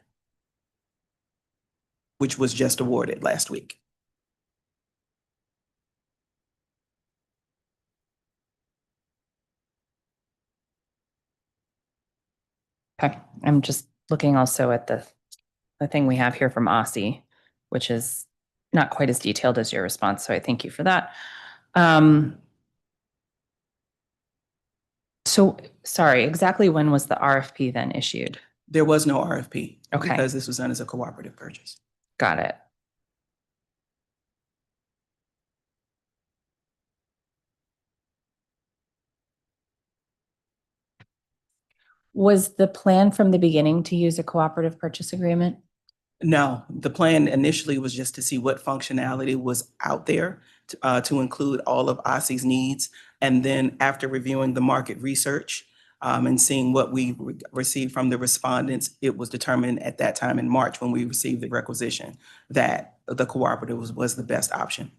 which was just awarded last week. Okay, I'm just looking also at the thing we have here from OSSE, which is not quite as detailed as your response, so I thank you for that. So, sorry, exactly when was the RFP then issued? There was no RFP. Okay. Because this was done as a cooperative purchase. Got it. Was the plan from the beginning to use a cooperative purchase agreement? No, the plan initially was just to see what functionality was out there to include all of OSSE's needs. And then after reviewing the market research and seeing what we received from the respondents, it was determined at that time in March when we received the requisition that the cooperative was the best option.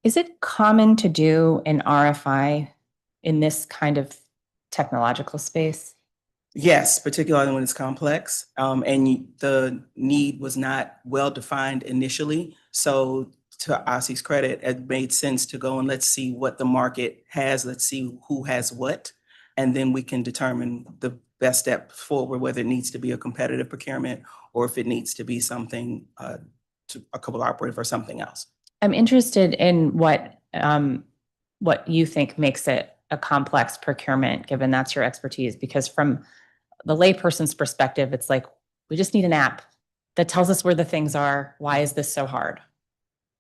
Is it common to do an RFI in this kind of technological space? Yes, particularly when it's complex, and the need was not well-defined initially. So to OSSE's credit, it made sense to go and let's see what the market has, let's see who has what, and then we can determine the best step forward, whether it needs to be a competitive procurement or if it needs to be something to a couple operative or something else. I'm interested in what you think makes it a complex procurement, given that's your expertise, because from the layperson's perspective, it's like, we just need an app that tells us where the things are. Why is this so hard?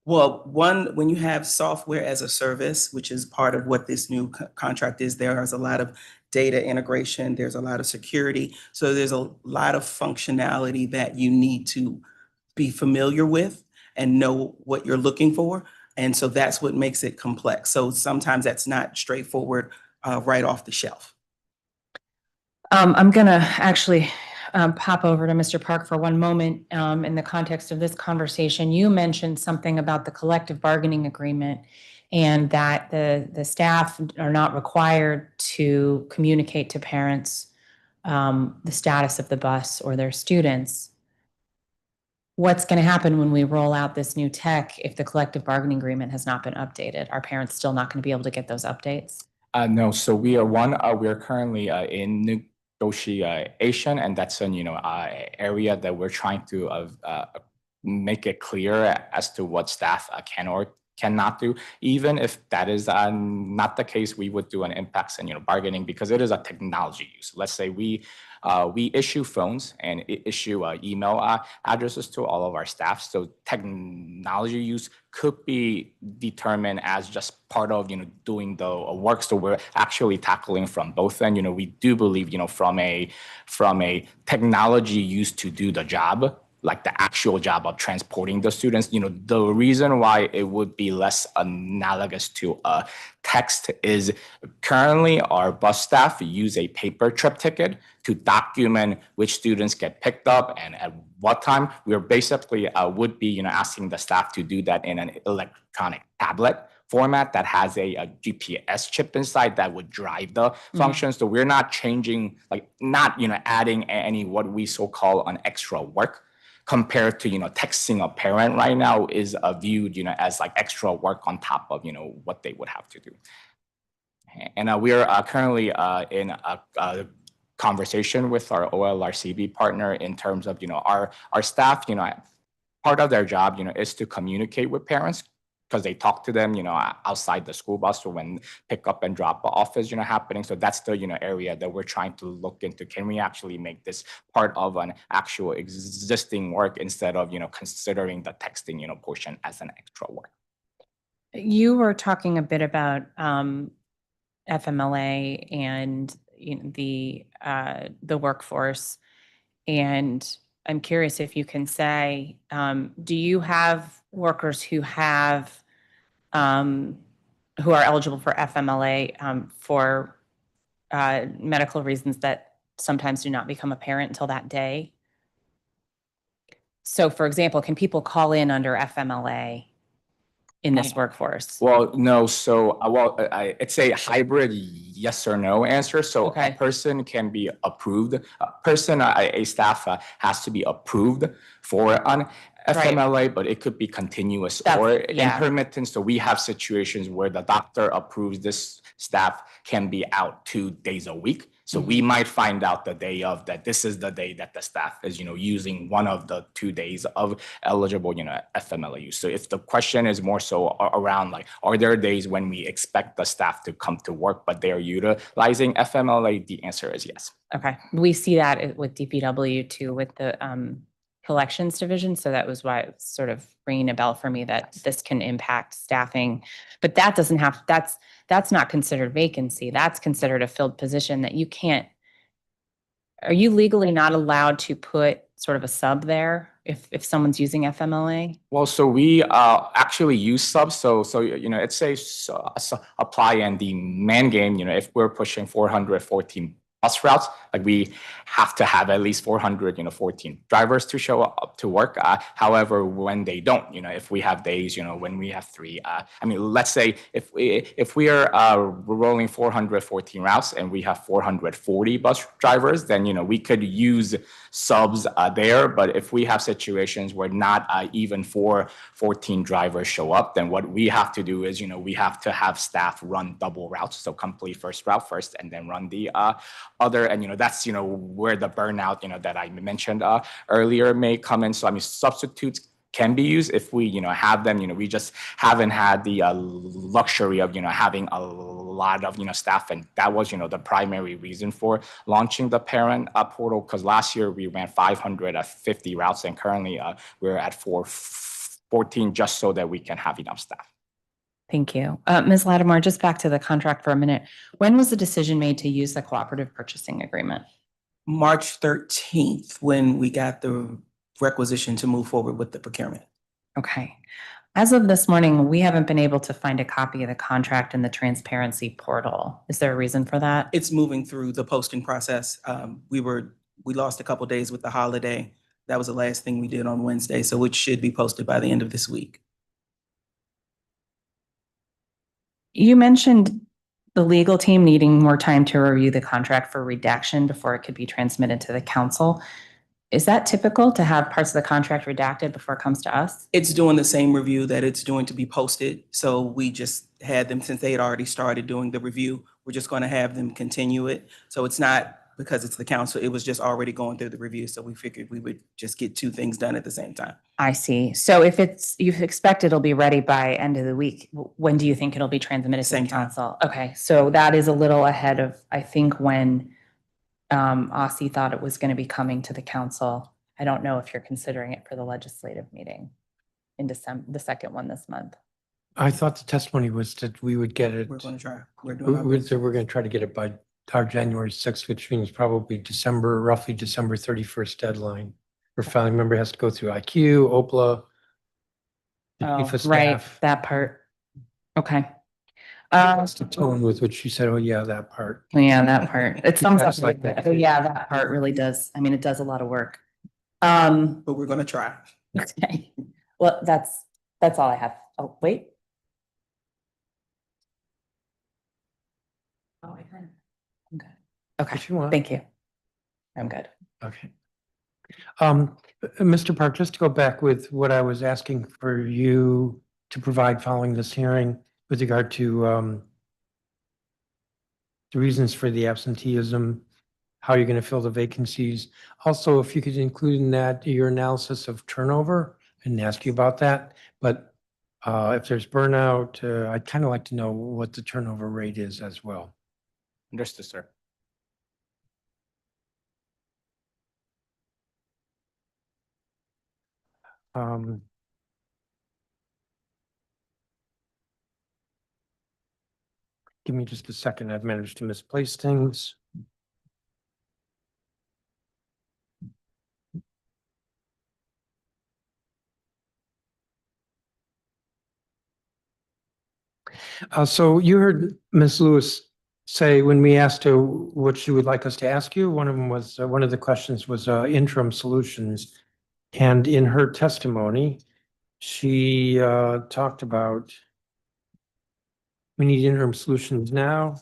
Well, one, when you have software as a service, which is part of what this new contract is, there is a lot of data integration, there's a lot of security. So there's a lot of functionality that you need to be familiar with and know what you're looking for. And so that's what makes it complex. So sometimes that's not straightforward right off the shelf. I'm going to actually pop over to Mr. Park for one moment. In the context of this conversation, you mentioned something about the collective bargaining agreement and that the staff are not required to communicate to parents the status of the bus or their students. What's going to happen when we roll out this new tech if the collective bargaining agreement has not been updated? Are parents still not going to be able to get those updates? No, so we are currently in negotiation, and that's an area that we're trying to make it clear as to what staff can or cannot do. Even if that is not the case, we would do an impacts and bargaining, because it is a technology use. Let's say we issue phones and issue email addresses to all of our staff. So technology use could be determined as just part of doing the work. So we're actually tackling from both ends. We do believe from a technology used to do the job, like the actual job of transporting the students. The reason why it would be less analogous to text is currently our bus staff use a paper trip ticket to document which students get picked up and at what time. We're basically would be asking the staff to do that in an electronic tablet format that has a GPS chip inside that would drive the functions. So we're not changing, not adding any what we so call an extra work, compared to texting a parent right now is viewed as like extra work on top of what they would have to do. And we are currently in a conversation with our OLRCB partner in terms of our staff. Part of their job is to communicate with parents, because they talk to them, outside the school bus or when pick up and drop off is, happening. So that's the, area that we're trying to look into. Can we actually make this part of an actual existing work instead of, considering the texting, portion as an extra work? You were talking a bit about FMLA and the workforce, and I'm curious if you can say, do you have workers who are eligible for FMLA for medical reasons that sometimes do not become apparent until that day? So, for example, can people call in under FMLA in this workforce? Well, no. So, it's a hybrid yes or no answer. So Okay. a person can be approved. A staff has to be approved for an FMLA, but it could be continuous or intermittent. So we have situations where the doctor approves this staff can be out 2 days a week. So we might find out the day of that this is the day that the staff is, using one of the 2 days of eligible, FMLA use. So if the question is more so around like, are there days when we expect the staff to come to work, but they are utilizing FMLA? The answer is yes. Okay. We see that with DPW too, with the collections division. So that was why it was sort of ringing a bell for me that this can impact staffing, but that doesn't have, that's not considered vacancy. That's considered a filled position that you can't, are you legally not allowed to put sort of a sub there if someone's using FMLA? Well, so we actually use subs. So it's a apply and demand game. If we're pushing 414 bus routes, like we have to have at least 414 drivers to show up to work. However, when they don't, if we have days, when we have 3, let's say if we are rolling 414 routes and we have 440 bus drivers, then we could use subs there. But if we have situations where not even 14 drivers show up, then what we have to do is we have to have staff run double routes, so complete first route first and then run the other. And that's where the burnout that I mentioned earlier may come in. So substitutes can be used if we, have them. We just haven't had the luxury of, having a lot of, staff. And that was, the primary reason for launching the parent portal, because last year we ran 550 routes and currently we're at 414 just so that we can have enough staff. Thank you. Ms. Lattimore, just back to the contract for a minute. When was the decision made to use the cooperative purchasing agreement? March 13th, when we got the requisition to move forward with the procurement. Okay. As of this morning, we haven't been able to find a copy of the contract in the transparency portal. Is there a reason for that? It's moving through the posting process. We lost a couple days with the holiday. That was the last thing we did on Wednesday, so it should be posted by the end of this week. You mentioned the legal team needing more time to review the contract for redaction before it could be transmitted to the council. Is that typical to have parts of the contract redacted before it comes to us? It's doing the same review that it's doing to be posted. So we just had them, since they had already started doing the review, we're just going to have them continue it. So it's not because it's the council, it was just already going through the review. So we figured we would just get two things done at the same time. I see. So if you expect it'll be ready by end of the week, when do you think it'll be transmitted to Same the time. council? Okay, so that is a little ahead of, I think, when OSSE thought it was going to be coming to the council. I don't know if you're considering it for the legislative meeting in December, the second one this month. I thought the testimony was that we would get it. We're going to try. We're doing our best. We're going to try to get it by our January 6th, which means probably roughly December 31st deadline. Our family member has to go through IQ, OPLA. the Oh, chief of right, staff. that part. Okay. That's the tone with which she said, oh, yeah, that part. Yeah, that part. It sums up That's like that. Oh, yeah, that part really does. I mean, it does a lot of work. But we're going to try. Okay. Well, that's all I have. Oh, wait. Oh, I heard. I'm good. Okay, If you want. thank you. I'm good. Okay. Mr. Park, just to go back with what I was asking for you to provide following this hearing with regard to the reasons for the absenteeism, how you're going to fill the vacancies. Also, if you could include in that your analysis of turnover, I didn't ask you about that, but if there's burnout, I'd kind of like to know what the turnover rate is as well. Understood, sir. Give me just a second. I've managed to misplace things. So you heard Ms. Lewis say when we asked her what she would like us to ask you, one of them was, one of the questions was interim solutions. And in her testimony, she talked about we need interim solutions now.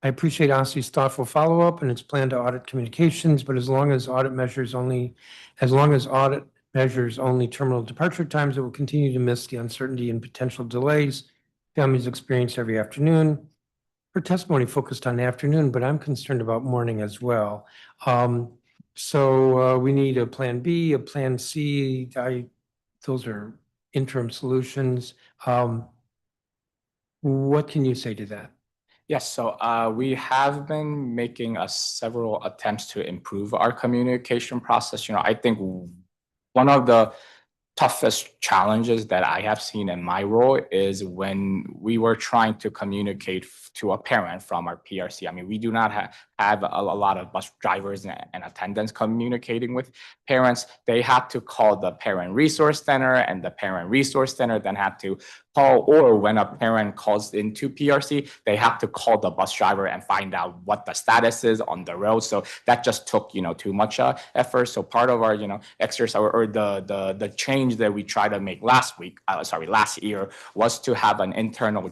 I appreciate OSSE's thoughtful follow-up and its plan to audit communications, but as long as audit measures only terminal departure times, it will continue to miss the uncertainty and potential delays families experience every afternoon. Her testimony focused on afternoon, but I'm concerned about morning as well. So we need a plan B, a plan C. Those are interim solutions. What can you say to that? Yes, so we have been making several attempts to improve our communication process. I think one of the toughest challenges that I have seen in my role is when we were trying to communicate to a parent from our PRC. I mean, we do not have a lot of bus drivers and attendants communicating with parents. They have to call the parent resource center, and the parent resource center then have to call, or when a parent calls into PRC, they have to call the bus driver and find out what the status is on the road. So that just took, too much effort. So part of our, exercise or the change that we tried to make last year was to have an internal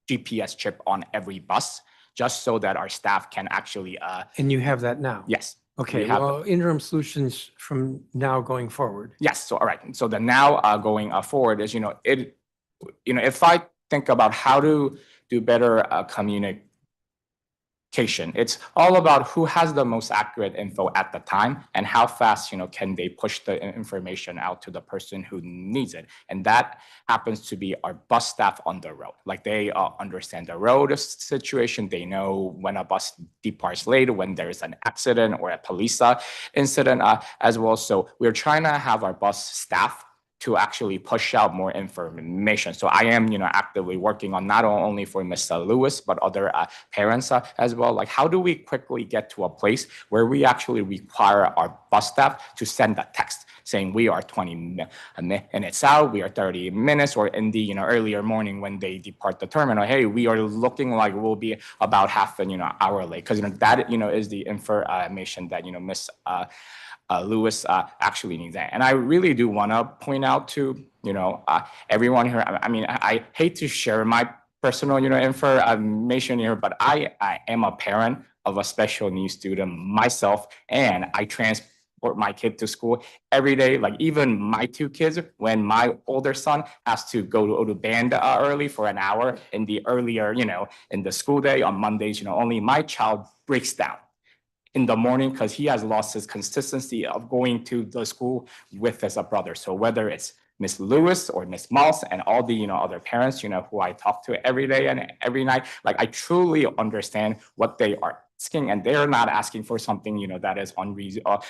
GPS chip on every bus, just so that our staff can actually. And you have that now? Yes. Okay, well, interim solutions from now going forward. Yes. So, all right. So the now going forward is, if I think about how to do better communication It's all about who has the most accurate info at the time and how fast, can they push the information out to the person who needs it. And that happens to be our bus staff on the road. Like they understand the road situation. They know when a bus departs late, when there's an accident or a police incident as well. So we're trying to have our bus staff to actually push out more information. So I am, actively working on not only for Mr. Lewis, but other parents as well. Like, how do we quickly get to a place where we actually require our bus staff to send a text saying we are 20 minutes out, we are 30 minutes, or in the, earlier morning when they depart the terminal, hey, we are looking like we'll be about half an, hour late. Because, that, is the information that, Miss Lewis actually needs that. And I really do want to point out to, everyone here. I mean, I hate to share my personal, information here, but I am a parent of a special needs student myself, and I transport my kid to school every day. Like even my two kids, when my older son has to go to band early for an hour in the earlier, in the school day on Mondays, only my child breaks down in the morning because he has lost his consistency of going to the school with his brother. So whether it's Miss Lewis or Miss Moss and all the other parents who I talk to every day and every night, like I truly understand what they are asking, and they're not asking for something that is unreasonable,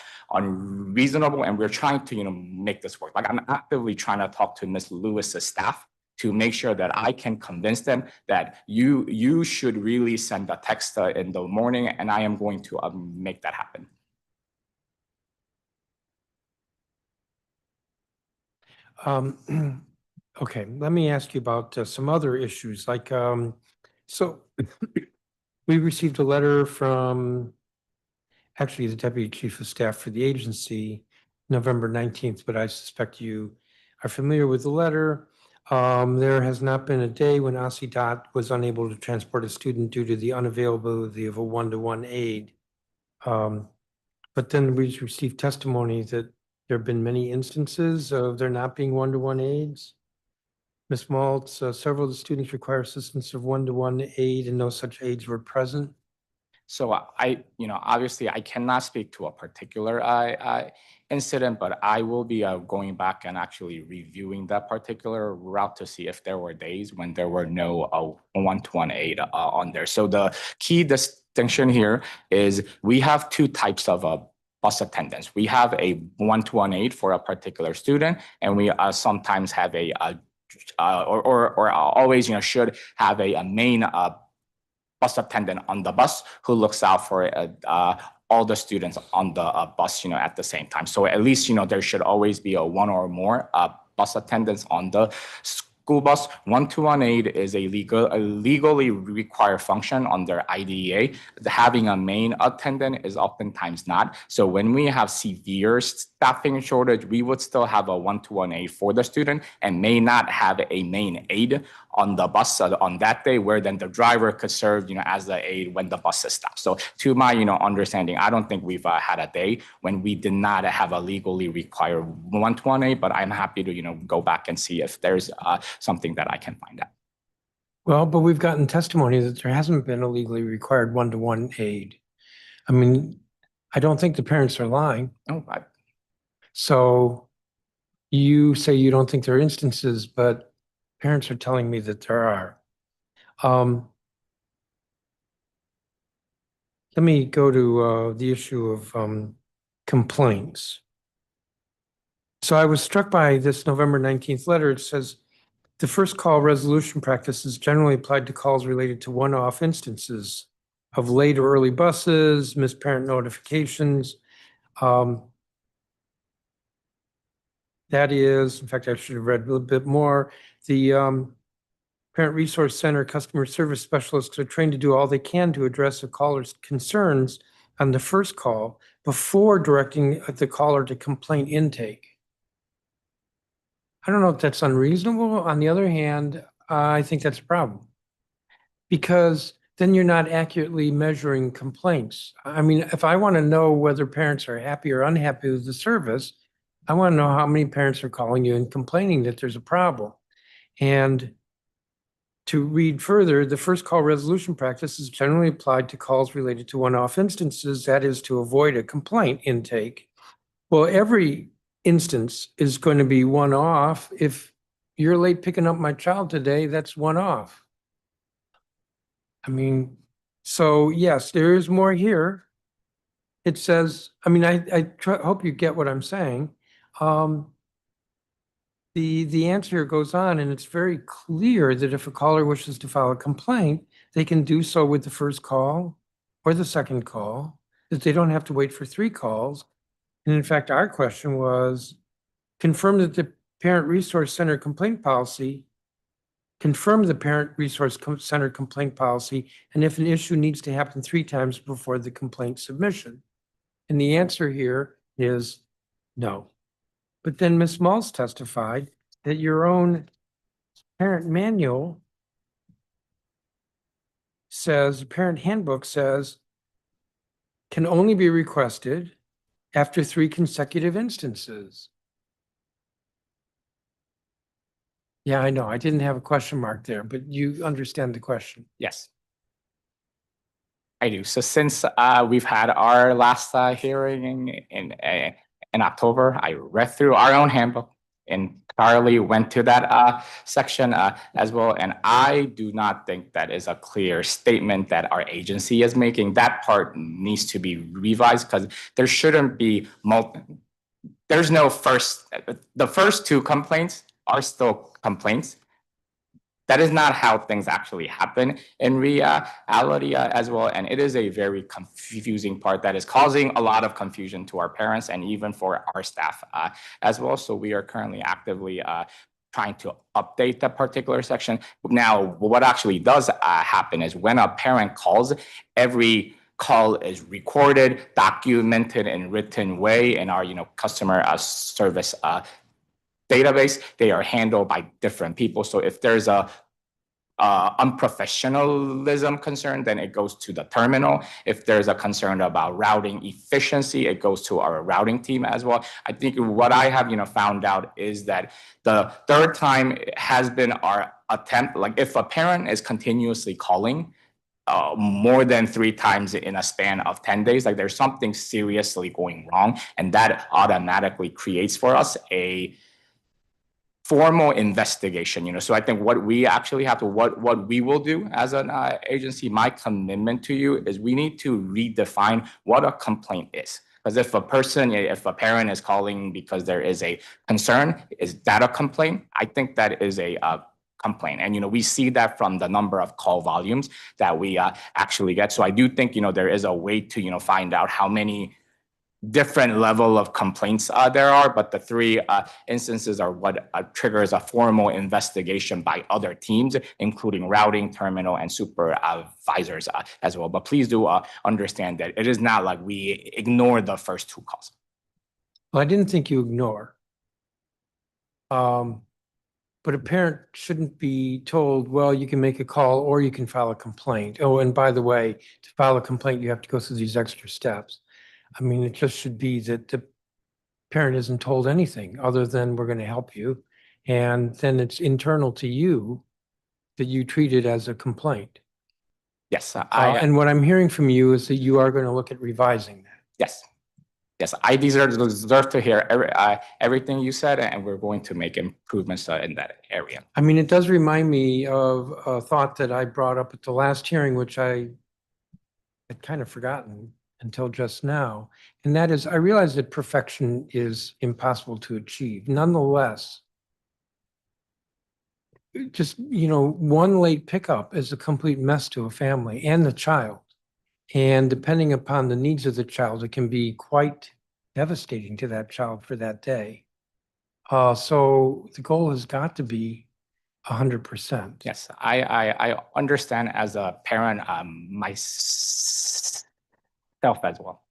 and we're trying to make this work. Like I'm actively trying to talk to Miss Lewis's staff to make sure that I can convince them that you should really send a text in the morning, and I am going to make that happen. Okay, let me ask you about some other issues. Like, so we received a letter from actually the Deputy Chief of Staff for the agency, November 19th, but I suspect you are familiar with the letter. There has not been a day when OSSE DOT was unable to transport a student due to the unavailability of a one-to-one aide. But then we received testimony that there have been many instances of there not being one-to-one aides. Ms. Maltz, several of the students require assistance of one-to-one aide and no such aides were present. So obviously I cannot speak to a particular incident, but I will be going back and actually reviewing that particular route to see if there were days when there were no one-to-one aid on there. So the key distinction here is we have two types of bus attendants. We have a one-to-one aid for a particular student, and we sometimes have or always should have a main bus attendant on the bus who looks out for all the students on the bus, at the same time. So at least, there should always be a one or more bus attendants on the school bus. One-to-one aid is a legally required function under IDEA. Having a main attendant is oftentimes not. So when we have severe staffing shortage, we would still have a one-to-one aid for the student and may not have a main aid on the bus on that day, where then the driver could serve, as the aid when the bus is stopped. So to my, understanding, I don't think we've had a day when we did not have a legally required one-to-one aid, but I'm happy to, go back and see if there's something that I can find out. Well, but we've gotten testimony that there hasn't been a legally required one-to-one aid. I mean, I don't think the parents are lying. No, So you say you don't think there are instances, but parents are telling me that there are. Let me go to the issue of complaints. So I was struck by this November 19th letter. It says, the first call resolution practice is generally applied to calls related to one-off instances of late or early buses, missed parent notifications. That is, in fact, I should have read a little bit more. The Parent Resource Center customer service specialists are trained to do all they can to address a caller's concerns on the first call before directing the caller to complaint intake. I don't know if that's unreasonable. On the other hand, I think that's a problem, because then you're not accurately measuring complaints. I mean, if I want to know whether parents are happy or unhappy with the service, I want to know how many parents are calling you and complaining that there's a problem. And to read further, the first call resolution practice is generally applied to calls related to one-off instances, that is to avoid a complaint intake. Well, every instance is going to be one-off. If you're late picking up my child today, that's one-off. I mean, so yes, there is more here. It says, I mean, hope you get what I'm saying. The answer goes on, and it's very clear that if a caller wishes to file a complaint, they can do so with the first call or the second call, that they don't have to wait for 3 calls. And in fact, our question was, confirm that the Parent Resource Center complaint policy, confirm the Parent Resource Center complaint policy, and if an issue needs to happen 3 times before the complaint submission. And the answer here is no. But then Ms. Malls testified that your own parent manual says, parent handbook says, can only be requested after 3 consecutive instances. Yeah, I know. I didn't have a question mark there, but you understand the question. Yes. I do. So since we've had our last hearing in October, I read through our own handbook and thoroughly went to that section as well. And I do not think that is a clear statement that our agency is making. That part needs to be revised because there shouldn't be there's no the first 2 complaints are still complaints. That is not how things actually happen in reality as well. And it is a very confusing part that is causing a lot of confusion to our parents and even for our staff as well. So we are currently actively trying to update that particular section. Now, what actually does happen is when a parent calls, every call is recorded, documented in written way in our customer service database. They are handled by different people. So if there's a unprofessionalism concern, then it goes to the terminal. If there's a concern about routing efficiency, it goes to our routing team as well. I think what I have found out is that the 3rd time has been our attempt. Like if a parent is continuously calling more than 3 times in a span of 10 days, like there's something seriously going wrong, and that automatically creates for us a formal investigation. So I think what we actually have to, what we will do as an agency, my commitment to you is we need to redefine what a complaint is. Because if a parent is calling because there is a concern, is that a complaint? I think that is a complaint. And, we see that from the number of call volumes that we actually get. So I do think, there is a way to, find out how many different level of complaints there are, but the 3 instances are what triggers a formal investigation by other teams, including routing, terminal, and supervisors as well. But please do understand that it is not like we ignore the first 2 calls. Well, I didn't think you ignore. But a parent shouldn't be told, well, you can make a call or you can file a complaint. Oh, and by the way, to file a complaint, you have to go through these extra steps. I mean, it just should be that the parent isn't told anything other than we're going to help you. And then it's internal to you that you treat it as a complaint. Yes. And what I'm hearing from you is that you are going to look at revising that. Yes. Yes, I deserve to hear everything you said, and we're going to make improvements in that area. I mean, it does remind me of a thought that I brought up at the last hearing, which I had kind of forgotten until just now. And that is, I realize that perfection is impossible to achieve. Nonetheless, just, one late pickup is a complete mess to a family and the child. And depending upon the needs of the child, it can be quite devastating to that child for that day. So the goal has got to be 100%. Yes, I understand as a parent myself as well.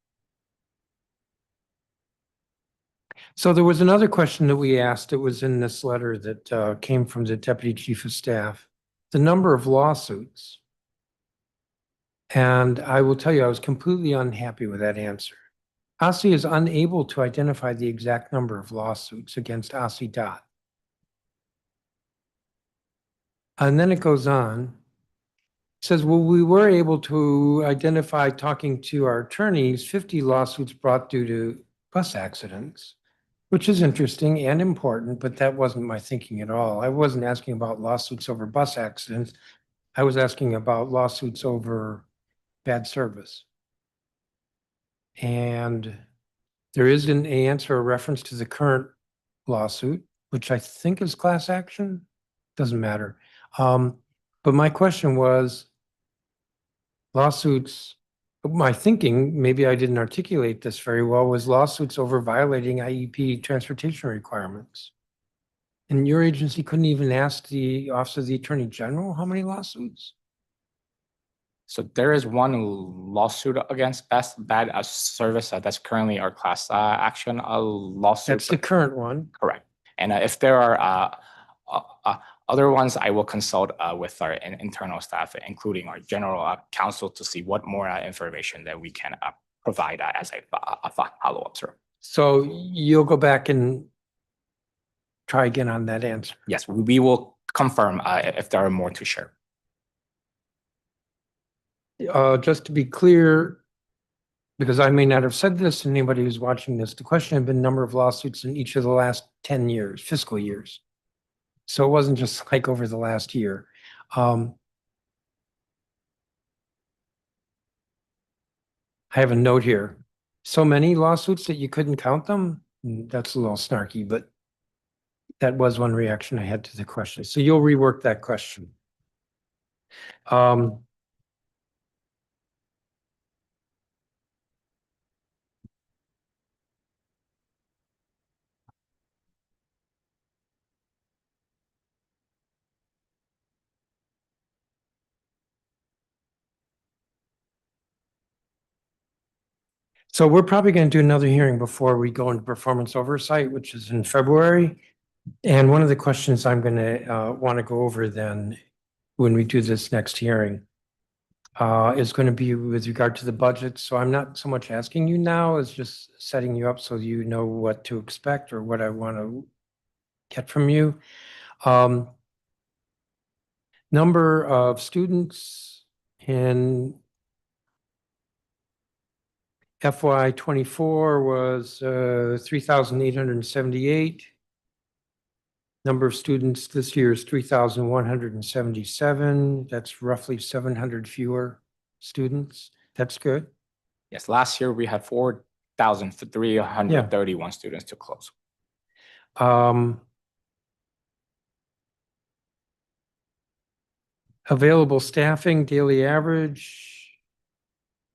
So there was another question that we asked. It was in this letter that came from the Deputy Chief of Staff. The number of lawsuits. And I will tell you, I was completely unhappy with that answer. OSSE is unable to identify the exact number of lawsuits against OSSE DOT. And then it goes on. It says, well, we were able to identify, talking to our attorneys, 50 lawsuits brought due to bus accidents, which is interesting and important, but that wasn't my thinking at all. I wasn't asking about lawsuits over bus accidents. I was asking about lawsuits over bad service. And there is an answer, a reference to the current lawsuit, which I think is class action. Doesn't matter. But my question was lawsuits, my thinking, maybe I didn't articulate this very well, was lawsuits over violating IEP transportation requirements. And your agency couldn't even ask the Office of the Attorney General how many lawsuits? So there is one lawsuit against bad service that's currently our class action lawsuit. That's the current one. Correct. And if there are other ones, I will consult with our internal staff, including our general counsel, to see what more information that we can provide as a follow-up, sir. So you'll go back and try again on that answer. Yes, we will confirm if there are more to share. Just to be clear, because I may not have said this to anybody who's watching this, the question had been number of lawsuits in each of the last 10 years, fiscal years. So it wasn't just like over the last year. I have a note here. So many lawsuits that you couldn't count them? That's a little snarky, but that was one reaction I had to the question. So you'll rework that question. So we're probably going to do another hearing before we go into performance oversight, which is in February. And one of the questions I'm going to want to go over then when we do this next hearing is going to be with regard to the budget. So I'm not so much asking you now as just setting you up so you know what to expect or what I want to get from you. Number of students in FY '24 was 3,878. Number of students this year is 3,177. That's roughly 700 fewer students. That's good. Yes, last year we had 4,331 students to close. Available staffing, daily average.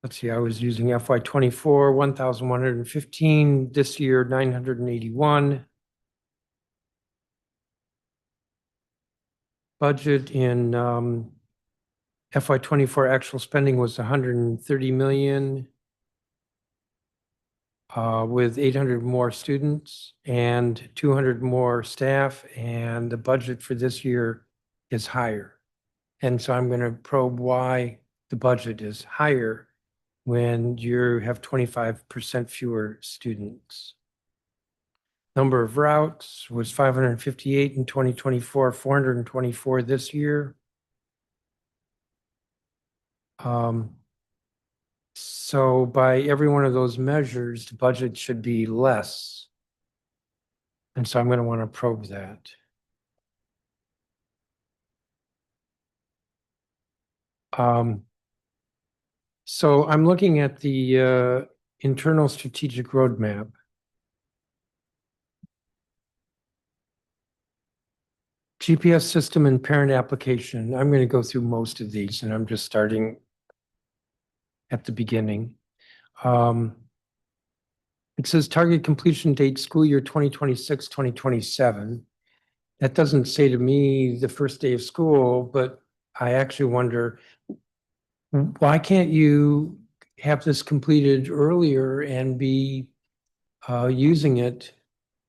Let's see, I was using FY '24, 1,115. This year, 981. Budget in FY '24 actual spending was 130 million with 800 more students and 200 more staff, and the budget for this year is higher. And so I'm going to probe why the budget is higher when you have 25% fewer students. Number of routes was 558 in 2024, 424 this year. So by every one of those measures, the budget should be less. And so I'm going to want to probe that. So I'm looking at the internal strategic roadmap. GPS system and parent application. I'm going to go through most of these, and I'm just starting at the beginning. It says target completion date school year 2026, 2027. That doesn't say to me the first day of school, but I actually wonder, why can't you have this completed earlier and be using it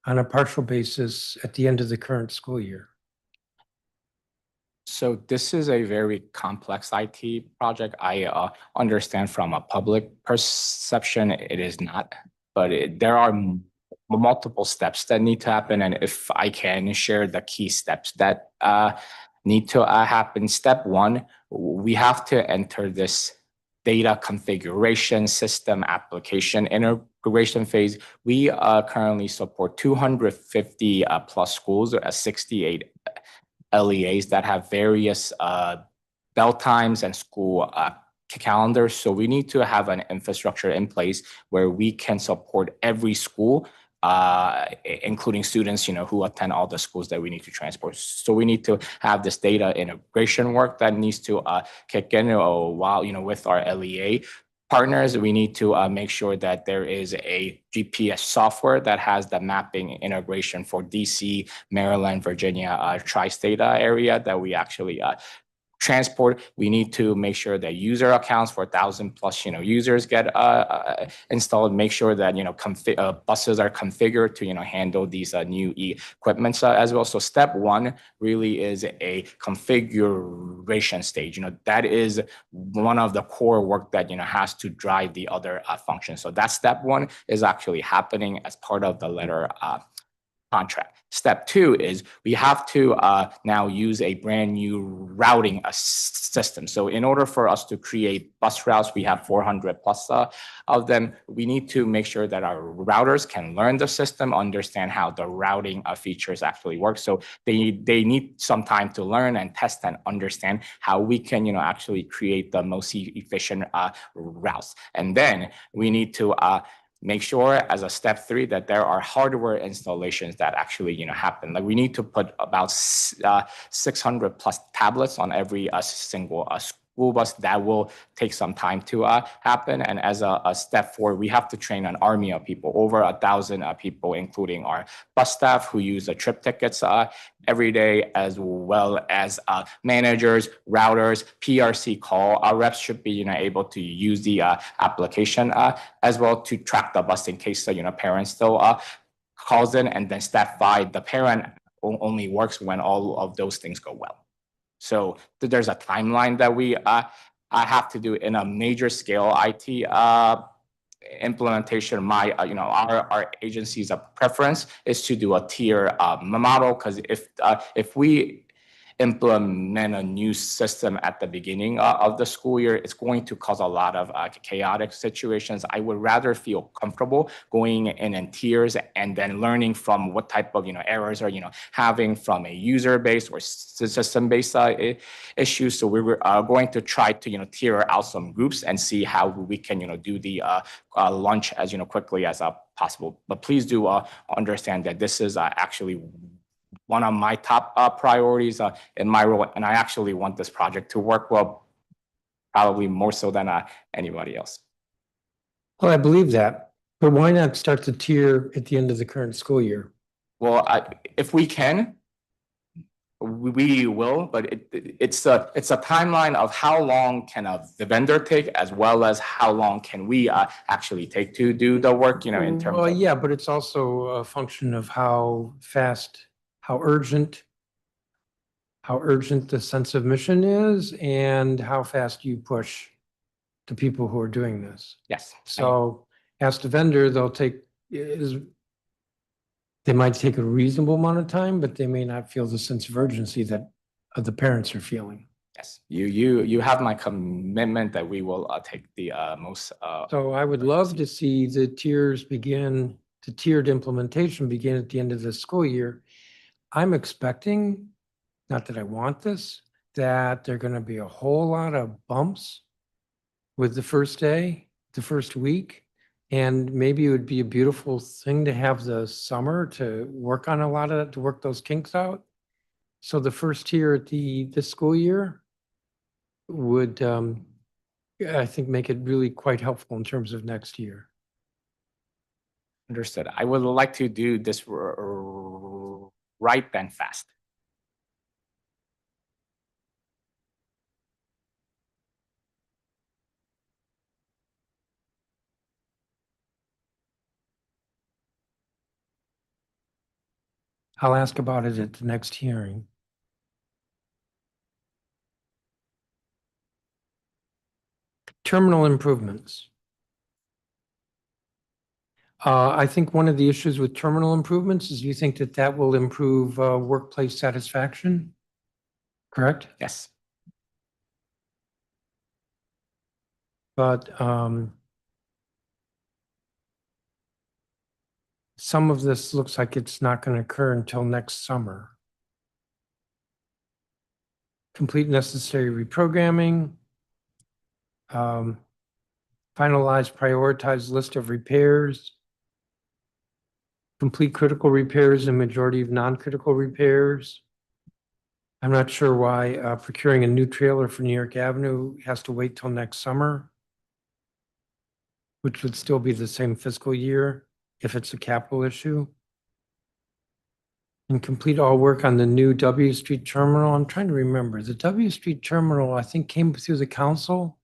on a partial basis at the end of the current school year? So this is a very complex IT project. I understand from a public perception, it is not, but there are multiple steps that need to happen. And if I can share the key steps that need to happen. Step one, we have to enter this data configuration system application integration phase. We currently support 250 plus schools, 68 LEAs that have various bell times and school calendars. So we need to have an infrastructure in place where we can support every school, including students, who attend all the schools that we need to transport. So we need to have this data integration work that needs to kick in while, with our LEA partners. We need to make sure that there is a GPS software that has the mapping integration for DC, Maryland, Virginia, tri-state area that we actually transport. We need to make sure that user accounts for 1,000 plus, users get installed. Make sure that buses are configured to handle these new equipments as well. So step one really is a configuration stage. That is one of the core work that has to drive the other functions. So that step one is actually happening as part of the letter contract. Step two is we have to now use a brand new routing system. So in order for us to create bus routes, we have 400 plus of them. We need to make sure that our routers can learn the system, understand how the routing features actually work. So they need some time to learn and test and understand how we can actually create the most efficient routes. And then we need to make sure as a step three that there are hardware installations that actually happen. Like we need to put about 600 plus tablets on every single school bus. That will take some time to happen. And as a step four, we have to train an army of people, over 1,000 people, including our bus staff who use the trip tickets every day, as well as managers, routers, PRC call. Our reps should be able to use the application as well to track the bus in case parents still calls in. And then step five, the parent only works when all of those things go well. So there's a timeline that we I have to do in a major scale IT implementation. Our agency's preference is to do a tier model, because if we implement a new system at the beginning of the school year, it's going to cause a lot of chaotic situations. I would rather feel comfortable going in tiers and then learning from what type of errors are having from a user base or system based issues. So we were going to try to tier out some groups and see how we can do the launch as quickly as possible. But please do understand that this is actually one of my top priorities in my role, and I actually want this project to work well, probably more so than anybody else. Well, I believe that, but why not start the tier at the end of the current school year? Well, if we can, we will, but it's a timeline of how long can the vendor take, as well as how long can we actually take to do the work, in terms Well, of. yeah, but it's also a function of how fast, how urgent the sense of mission is, and how fast you push the people who are doing this. Yes. So ask the vendor, they might take a reasonable amount of time, but they may not feel the sense of urgency that the parents are feeling. Yes, you have my commitment that we will take the most. So I would love to see the tiered implementation begin at the end of the school year. I'm expecting, not that I want this, that there are going to be a whole lot of bumps with the first day, the first week. And maybe it would be a beautiful thing to have the summer to work on to work those kinks out. So the first tier at this school year would, I think, make it really quite helpful in terms of next year. Understood. I would like to do this right and fast. I'll ask about it at the next hearing. Terminal improvements. I think one of the issues with terminal improvements is you think that will improve workplace satisfaction? correct? Yes. But some of this looks like it's not going to occur until next summer. Complete necessary reprogramming. Finalize prioritized list of repairs. Complete critical repairs and majority of non-critical repairs. I'm not sure why procuring a new trailer for New York Avenue has to wait till next summer, which would still be the same fiscal year if it's a capital issue. And complete all work on the new W Street terminal. I'm trying to remember. The W Street terminal, I think, came through the council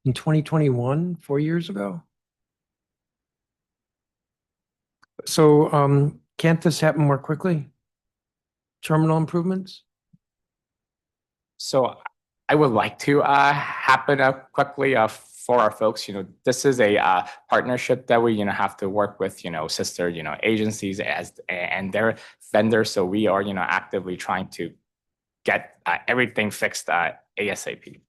in 2021, 4 years ago. So can't this happen more quickly? Terminal improvements? So I would like to happen up quickly for our folks. This is a partnership that we have to work with sister agencies and their vendors. So we are actively trying to get everything fixed ASAP.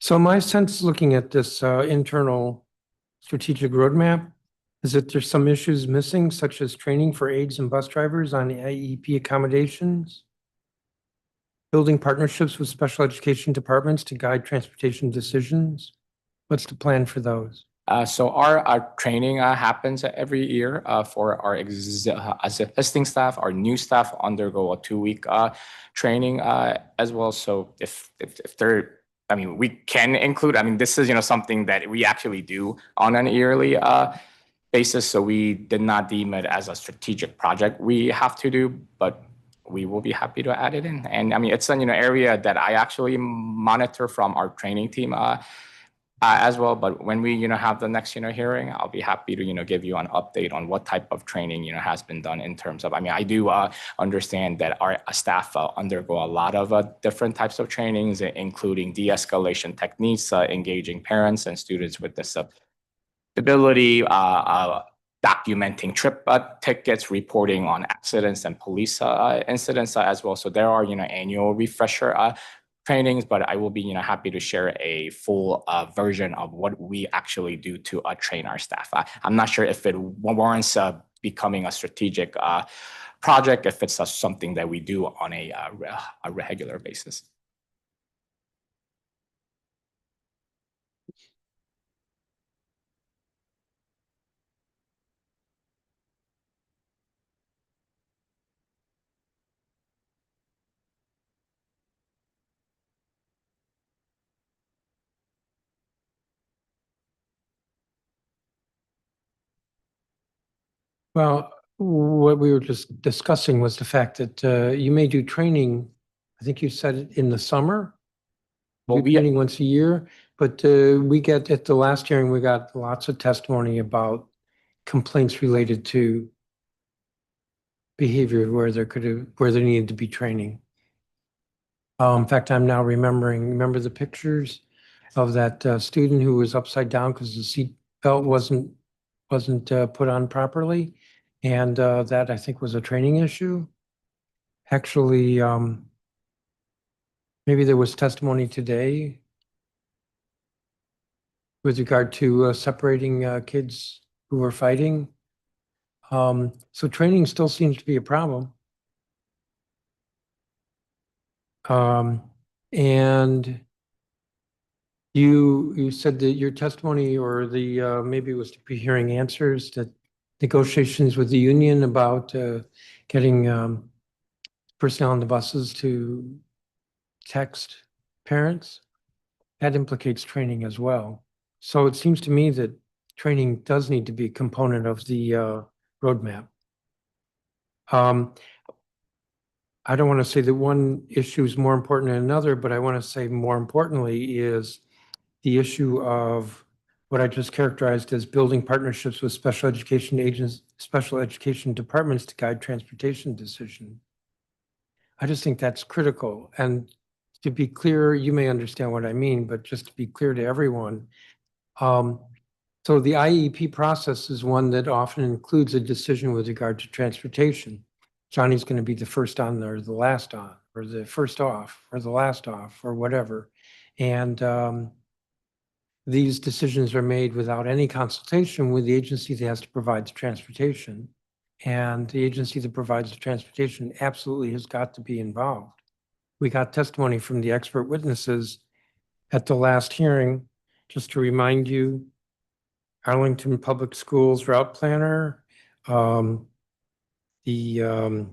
So my sense looking at this internal strategic roadmap is that there's some issues missing, such as training for aides and bus drivers on the IEP accommodations, building partnerships with special education departments to guide transportation decisions. What's the plan for those? So our training happens every year for our existing staff. Our new staff undergo a 2-week training as well. So if they're, we can include. This is something that we actually do on an yearly basis. So we did not deem it as a strategic project we have to do, but we will be happy to add it in. And it's an area that I actually monitor from our training team. As well, but when we have the next hearing, I'll be happy to give you an update on what type of training has been done in terms of. I do understand that our staff undergo a lot of different types of trainings, including de-escalation techniques, engaging parents and students with disability, documenting trip tickets, reporting on accidents and police incidents as well. So there are annual refresher trainings, but I will be happy to share a full version of what we actually do to train our staff. I'm not sure if it warrants becoming a strategic project, if it's something that we do on a regular basis. Well, what we were just discussing was the fact that you may do training, I think you said it in the summer? Well, Do training once a year, but we get, at the last hearing, we got lots of testimony about complaints related to behavior where there needed to be training. In fact, I'm now remember the pictures of that student who was upside down because the seat belt wasn't put on properly, and that I think was a training issue. Actually, maybe there was testimony today with regard to separating kids who were fighting. So training still seems to be a problem. And you said that your testimony or the, maybe it was to be hearing answers to negotiations with the union about getting personnel on the buses to text parents. That implicates training as well. So it seems to me that training does need to be a component of the roadmap. I don't want to say that one issue is more important than another, but I want to say more importantly is the issue of what I just characterized as building partnerships with special education agents, special education departments to guide transportation decision. I just think that's critical. And to be clear, you may understand what I mean, but just to be clear to everyone. So the IEP process is one that often includes a decision with regard to transportation. Johnny's going to be the first on or the last on, or the first off, or the last off, or whatever. And these decisions are made without any consultation with the agency that has to provide the transportation. And the agency that provides the transportation absolutely has got to be involved. We got testimony from the expert witnesses at the last hearing. Just to remind you, Arlington Public Schools route planner, the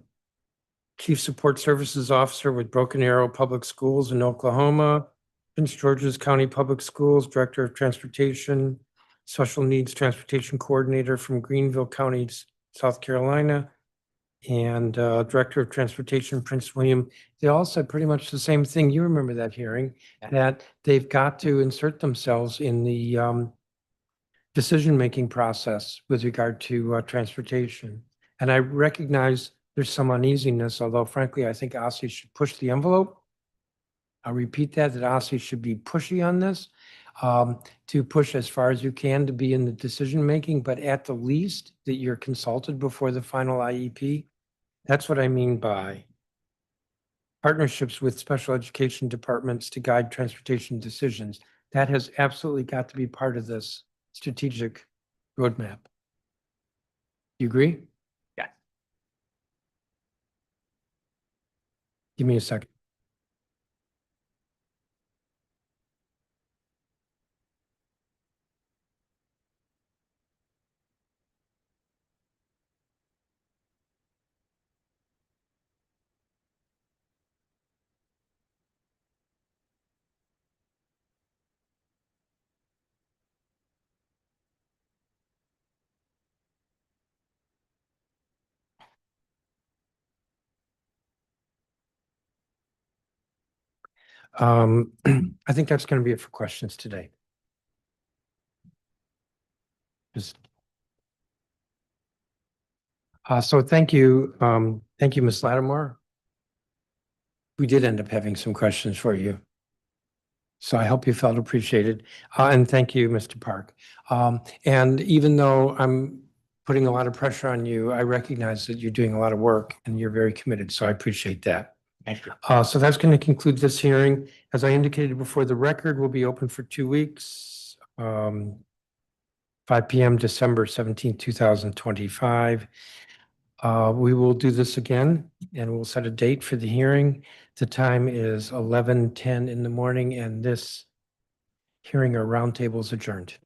Chief Support Services Officer with Broken Arrow Public Schools in Oklahoma, Prince George's County Public Schools, Director of Transportation, Special Needs Transportation Coordinator from Greenville County, South Carolina, and Director of Transportation, Prince William. They all said pretty much the same thing. You remember that hearing, that they've got to insert themselves in the decision-making process with regard to transportation. And I recognize there's some uneasiness, although frankly, I think OSSE should push the envelope. I'll repeat that OSSE should be pushy on this, to push as far as you can to be in the decision-making, but at the least that you're consulted before the final IEP. That's what I mean by partnerships with special education departments to guide transportation decisions. That has absolutely got to be part of this strategic roadmap. You agree? Yeah. Give me a second. I think that's going to be it for questions today. So thank you. Thank you, Ms. Lattimore. We did end up having some questions for you. So I hope you felt appreciated. And thank you, Mr. Park. And even though I'm putting a lot of pressure on you, I recognize that you're doing a lot of work and you're very committed. So I appreciate that. Thank you. So that's going to conclude this hearing. As I indicated before, the record will be open for 2 weeks, 5 p.m. December 17, 2025. We will do this again and we'll set a date for the hearing. The time is 11:10 in the morning and this hearing or roundtable is adjourned.